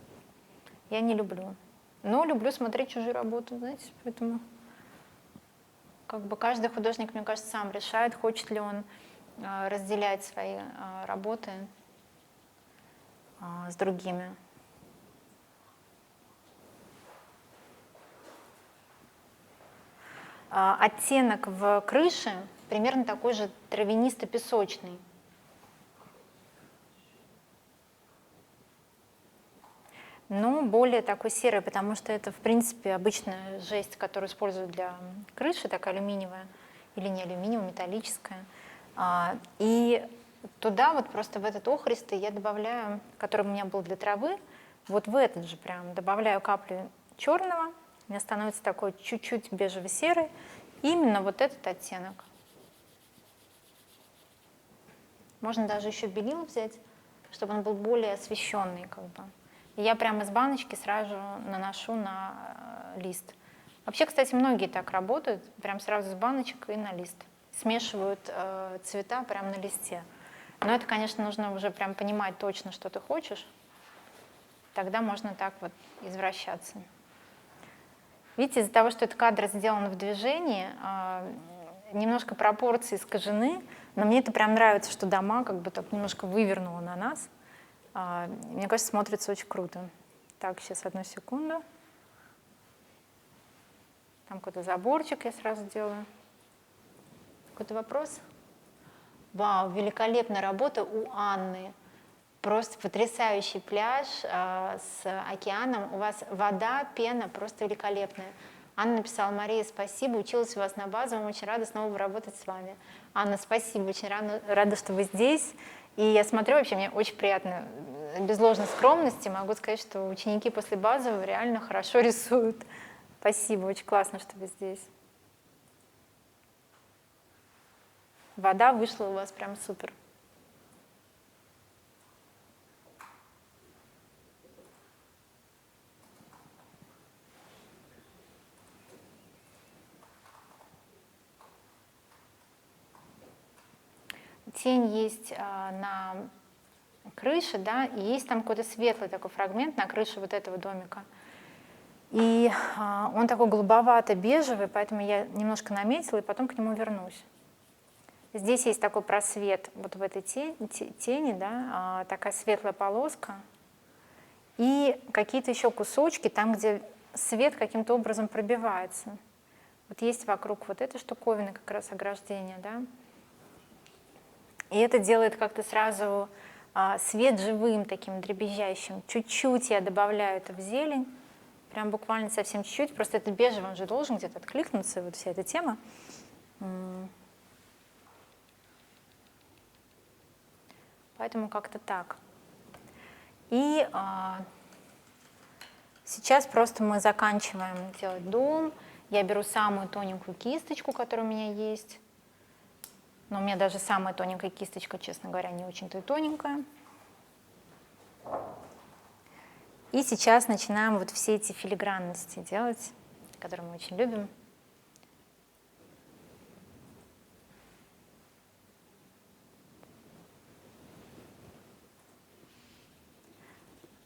A: я не люблю. Но люблю смотреть чужие работы, знаете, поэтому как бы каждый художник, мне кажется, сам решает, хочет ли он разделять свои работы с другими. Оттенок в крыше примерно такой же травянисто-песочный. Но более такой серый, потому что это, в принципе, обычная жесть, которую используют для крыши, такая алюминиевая, или не алюминиевая, металлическая. И туда вот просто в этот охристый я добавляю, который у меня был для травы, вот в этот же прям добавляю каплю черного, у меня становится такой чуть-чуть бежево-серый, именно вот этот оттенок. Можно даже еще белил взять, чтобы он был более освещенный, как бы. И я прямо из баночки сразу наношу на лист. Вообще, кстати, многие так работают, прям сразу из баночек и на лист. Смешивают цвета прямо на листе. Но это, конечно, нужно уже прям понимать точно, что ты хочешь. Тогда можно так вот извращаться. Видите, из-за того, что этот кадр сделан в движении, немножко пропорции искажены, но мне это прям нравится, что дома как бы так немножко вывернуло на нас. Мне кажется, смотрится очень круто. Так, сейчас одну секунду. Там какой-то заборчик я сразу делаю. Какой-то вопрос? Вау, великолепная работа у Анны. Просто потрясающий пляж с океаном. У вас вода, пена просто великолепная. Анна написала: Мария, спасибо, училась у вас на базовом, очень рада снова работать с вами. Анна, спасибо, очень рада, что вы здесь. И я смотрю, вообще мне очень приятно, без ложной скромности могу сказать, что ученики после базового реально хорошо рисуют. Спасибо, очень классно, что вы здесь. Вода вышла у вас прям супер. Тень есть на крыше, да, и есть там какой-то светлый такой фрагмент на крыше вот этого домика. И он такой голубовато-бежевый, поэтому я немножко наметила и потом к нему вернусь. Здесь есть такой просвет вот в этой тени, да, такая светлая полоска. И какие-то еще кусочки там, где свет каким-то образом пробивается. Вот есть вокруг вот этой штуковины как раз ограждения, да. И это делает как-то сразу свет живым, таким дребезжащим. Чуть-чуть я добавляю это в зелень, прям буквально совсем чуть-чуть. Просто это бежевый, он же должен где-то откликнуться, вот вся эта тема. Поэтому как-то так. И сейчас просто мы заканчиваем делать дом. Я беру самую тоненькую кисточку, которая у меня есть. Но у меня даже самая тоненькая кисточка, честно говоря, не очень-то и тоненькая. И сейчас начинаем вот все эти филигранности делать, которые мы очень любим.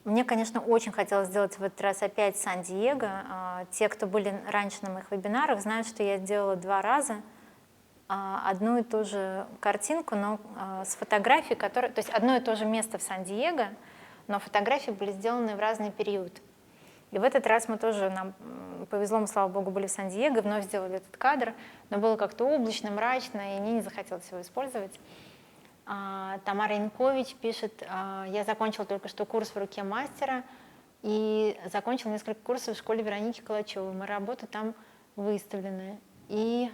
A: Мне, конечно, очень хотелось сделать в этот раз опять Сан-Диего. Те, кто были раньше на моих вебинарах, знают, что я делала 2 раза одну и ту же картинку, но с фотографией, которая, то есть одно и то же место в Сан-Диего, но фотографии были сделаны в разный период. И в этот раз мы тоже, нам повезло, мы, слава богу, были в Сан-Диего, вновь сделали этот кадр, но было как-то облачно, мрачно, и мне не захотелось его использовать. Тамара Янкович пишет: я закончила только что курс в руке мастера и закончила несколько курсов в школе Вероники Калачевой. Мои работы там выставлены. И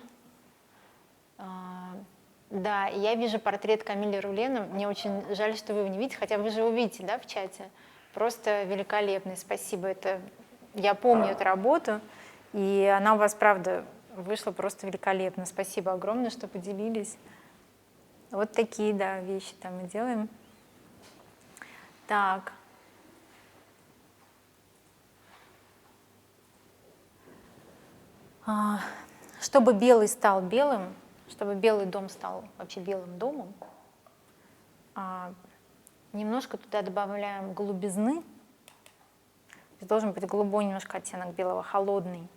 A: да, я вижу портрет Камиля Рулена. Мне очень жаль, что вы его не видите, хотя вы же увидите, да, в чате. Просто великолепный, спасибо. Это, я помню эту работу, и она у вас, правда, вышла просто великолепно. Спасибо огромное, что поделились. Вот такие, да, вещи там мы делаем. Так. Чтобы белый стал белым, чтобы белый дом стал вообще белым домом, немножко туда добавляем голубизны. Здесь должен быть голубой немножко оттенок белого, холодный.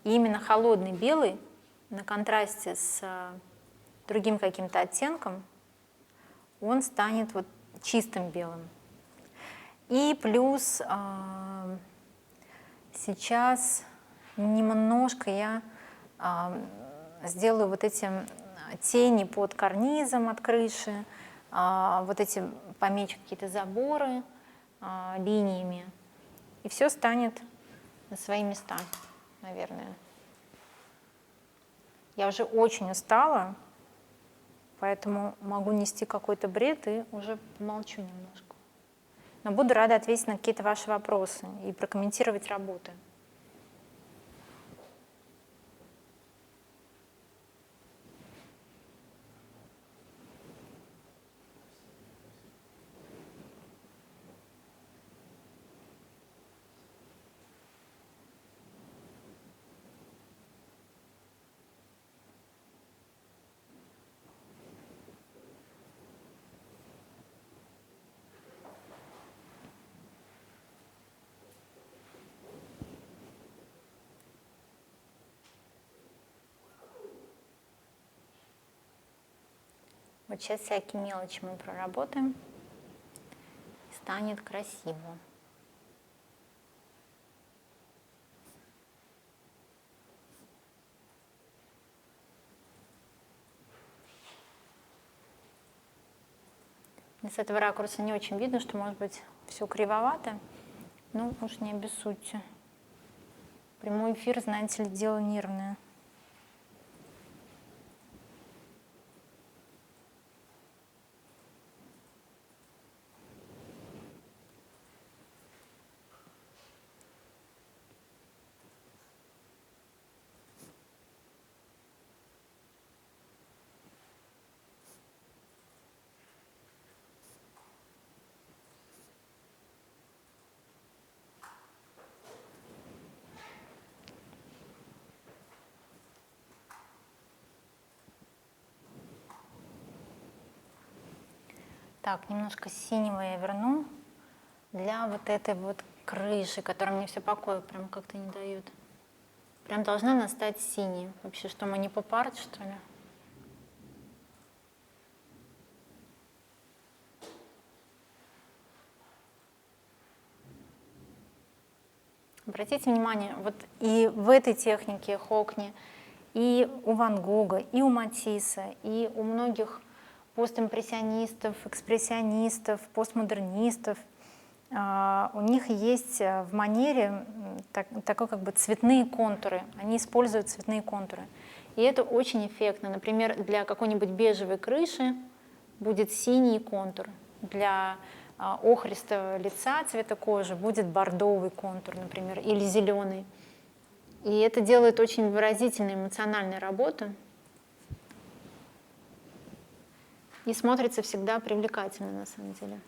A: И именно холодный белый на контрасте с другим каким-то оттенком, он станет вот чистым белым. И плюс сейчас немножко я сделаю вот эти тени под карнизом от крыши, вот эти помечу какие-то заборы линиями, и все станет на свои места, наверное. Я уже очень устала, поэтому могу нести какой-то бред и уже помолчу немножко. Но буду рада ответить на какие-то ваши вопросы и прокомментировать работы. Вот сейчас всякие мелочи мы проработаем, и станет красиво. С этого ракурса не очень видно, что может быть все кривовато, но уж не обессудьте. Прямой эфир, знаете ли, дело нервное. Так, немножко синего я верну для вот этой вот крыши, которая мне все покоя прям как-то не дает. Прям должна она стать синей. Вообще, что мы не поп-арт, что ли? Обратите внимание, вот и в этой технике Хокни, и у Ван Гога, и у Матисса, и у многих постимпрессионистов, экспрессионистов, постмодернистов, у них есть в манере такой как бы цветные контуры. Они используют цветные контуры. И это очень эффектно. Например, для какой-нибудь бежевой крыши будет синий контур. Для охристого лица цвета кожи будет бордовый контур, например, или зеленый. И это делает очень выразительную эмоциональную работу. И смотрится всегда привлекательно, на самом деле.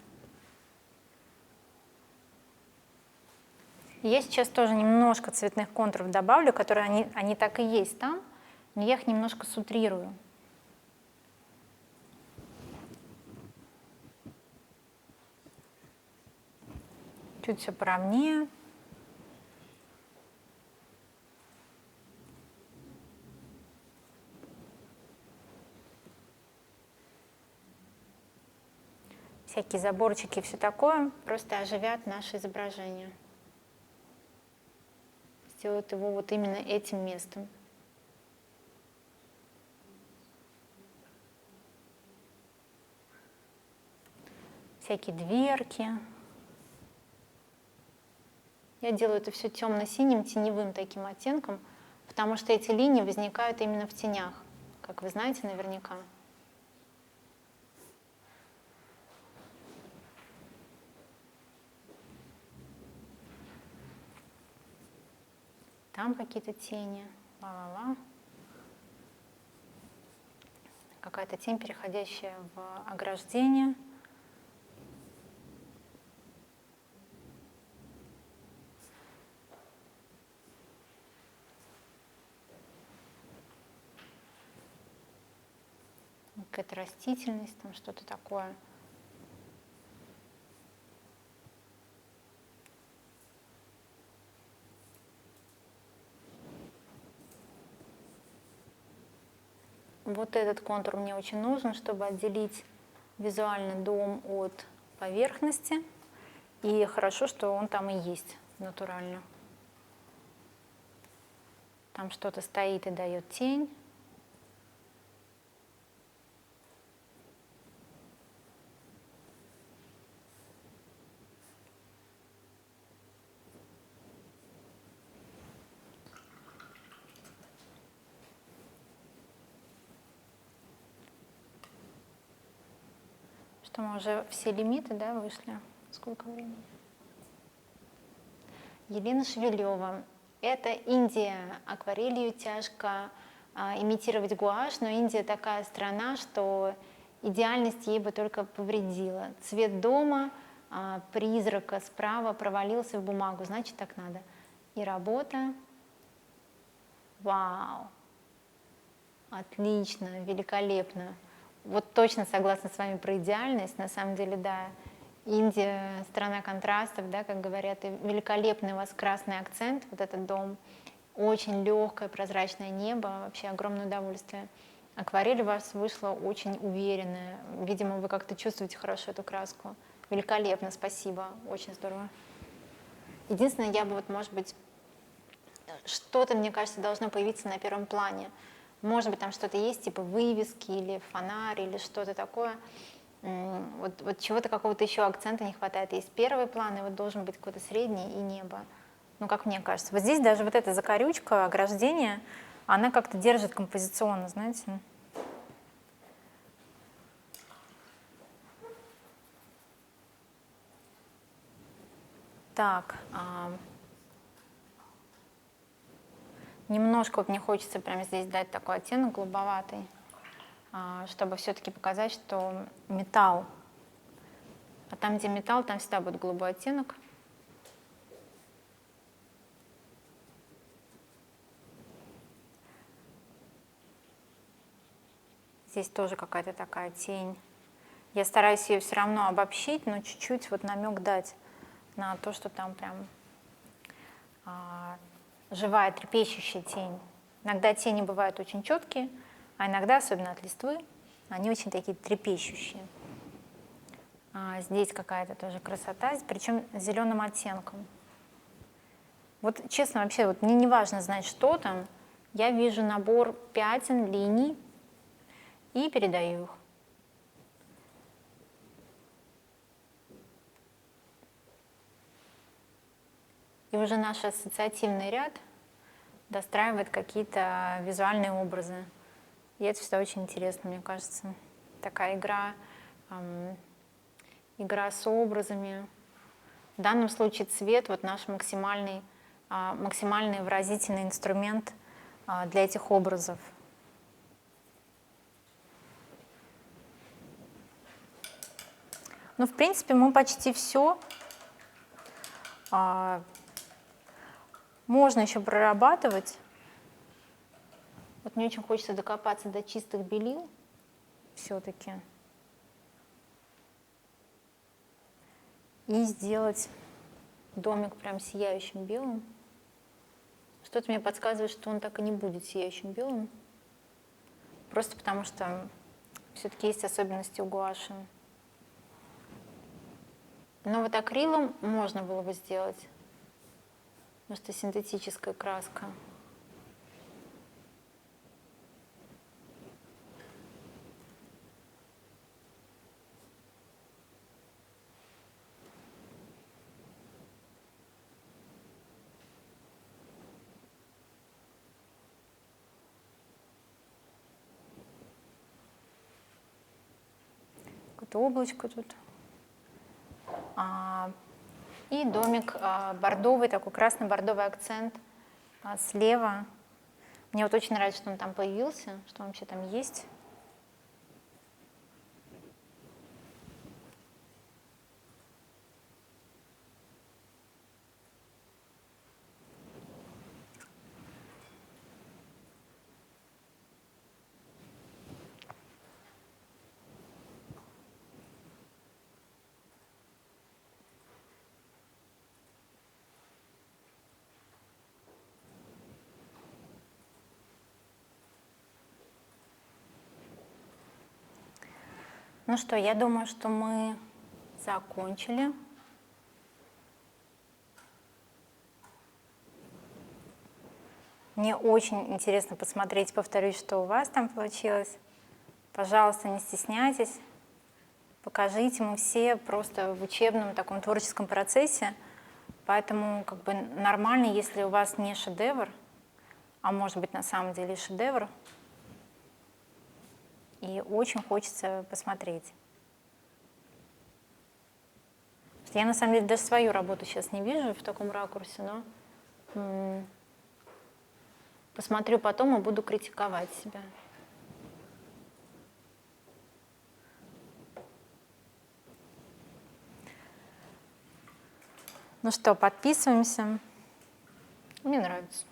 A: Я сейчас тоже немножко цветных контуров добавлю, которые они так и есть там, но я их немножко сутрирую. Чуть все поровнее. всякие заборчики и все такое просто оживят наше изображение. Сделают его вот именно этим местом. Всякие дверки. Я делаю это все темно-синим, теневым таким оттенком, потому что эти линии возникают именно в тенях, как вы знаете наверняка. Там какие-то тени, ла-ла-ла. Какая-то тень, переходящая в ограждение. Какая-то растительность, там что-то такое. Вот этот контур мне очень нужен, чтобы отделить визуально дом от поверхности. И хорошо, что он там и есть натурально. Там что-то стоит и дает тень. Что мы уже все лимиты, да, вышли? Сколько времени? Елена Шевелева. Это Индия. Акварелью тяжко имитировать гуашь, но Индия такая страна, что идеальность ей бы только повредила. Цвет дома, призрака справа провалился в бумагу, значит так надо. И работа. Вау! Отлично, великолепно. Вот точно согласна с вами про идеальность. На самом деле, да, Индия — страна контрастов, да, как говорят, и великолепный у вас красный акцент, вот этот дом, очень легкое прозрачное небо, вообще огромное удовольствие. Акварель у вас вышла очень уверенная, видимо, вы как-то чувствуете хорошо эту краску. Великолепно, спасибо, очень здорово. Единственное, я бы вот, может быть, что-то, мне кажется, должно появиться на первом плане. Может быть, там что-то есть, типа вывески или фонарь или что-то такое. Вот чего-то, какого-то еще акцента не хватает. Есть первый план, и вот должен быть какой-то средний и небо. Ну, как мне кажется. Вот здесь даже вот эта закорючка, ограждение, она как-то держит композиционно, знаете. Так, немножко вот мне хочется прямо здесь дать такой оттенок голубоватый, чтобы все-таки показать, что металл. А там, где металл, там всегда будет голубой оттенок. Здесь тоже какая-то такая тень. Я стараюсь ее все равно обобщить, но чуть-чуть вот намек дать на то, что там прям живая, трепещущая тень. Иногда тени бывают очень четкие, а иногда, особенно от листвы, они очень такие трепещущие. Здесь какая-то тоже красота, причем зеленым оттенком. Вот честно, вообще, вот мне не важно знать, что там. Я вижу набор пятен, линий и передаю их. И уже наш ассоциативный ряд достраивает какие-то визуальные образы. И это всегда очень интересно, мне кажется. Такая игра с образами. В данном случае цвет, вот наш максимальный выразительный инструмент для этих образов. Ну, в принципе, мы почти все. Можно еще прорабатывать. Вот мне очень хочется докопаться до чистых белил все-таки. И сделать домик прям сияющим белым. Что-то мне подсказывает, что он так и не будет сияющим белым. Просто потому что все-таки есть особенности у гуаши. Но вот акрилом можно было бы сделать, потому что синтетическая краска. Какое-то облачко тут. И домик бордовый, такой красно-бордовый акцент слева. Мне вот очень нравится, что он там появился, что он вообще там есть. Ну что, я думаю, что мы закончили. Мне очень интересно посмотреть, повторюсь, что у вас там получилось. Пожалуйста, не стесняйтесь. Покажите, мы все просто в учебном таком творческом процессе. Поэтому как бы нормально, если у вас не шедевр, а может быть на самом деле шедевр. И очень хочется посмотреть. Я на самом деле даже свою работу сейчас не вижу в таком ракурсе, но посмотрю потом и буду критиковать себя. Ну что, подписываемся. Мне нравится.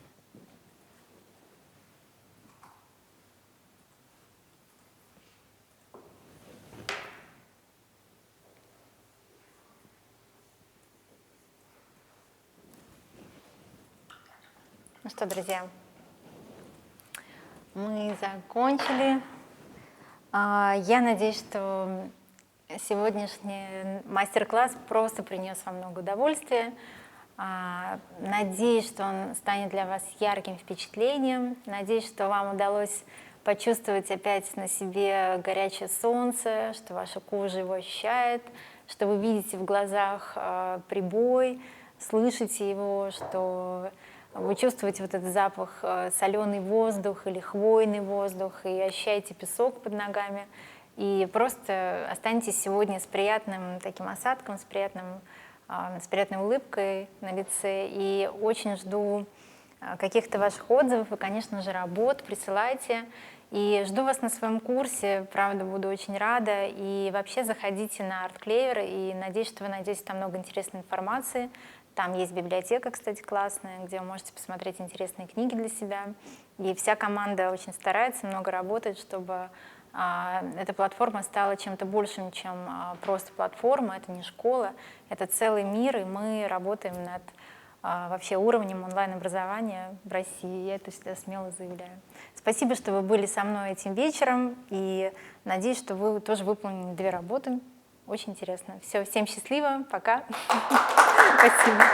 A: Ну что, друзья, мы закончили. Я надеюсь, что сегодняшний мастер-класс просто принес вам много удовольствия. Надеюсь, что он станет для вас ярким впечатлением. Надеюсь, что вам удалось почувствовать опять на себе горячее солнце, что ваша кожа его ощущает, что вы видите в глазах прибой, слышите его, что вы чувствуете вот этот запах, соленый воздух или хвойный воздух, и ощущаете песок под ногами. И просто останетесь сегодня с приятным таким осадком, с приятной улыбкой на лице. И очень жду каких-то ваших отзывов и, конечно же, работ. Присылайте. И жду вас на своем курсе. Правда, буду очень рада. И вообще заходите на ArtClever. И надеюсь, что вы найдете там много интересной информации. Там есть библиотека, кстати, классная, где вы можете посмотреть интересные книги для себя. И вся команда очень старается, много работает, чтобы эта платформа стала чем-то большим, чем просто платформа. Это не школа, это целый мир, и мы работаем над вообще уровнем онлайн-образования в России. Я это всегда смело заявляю. Спасибо, что вы были со мной этим вечером, и надеюсь, что вы тоже выполнили 2 работы. Очень интересно. Все, всем счастливо, пока. Спасибо.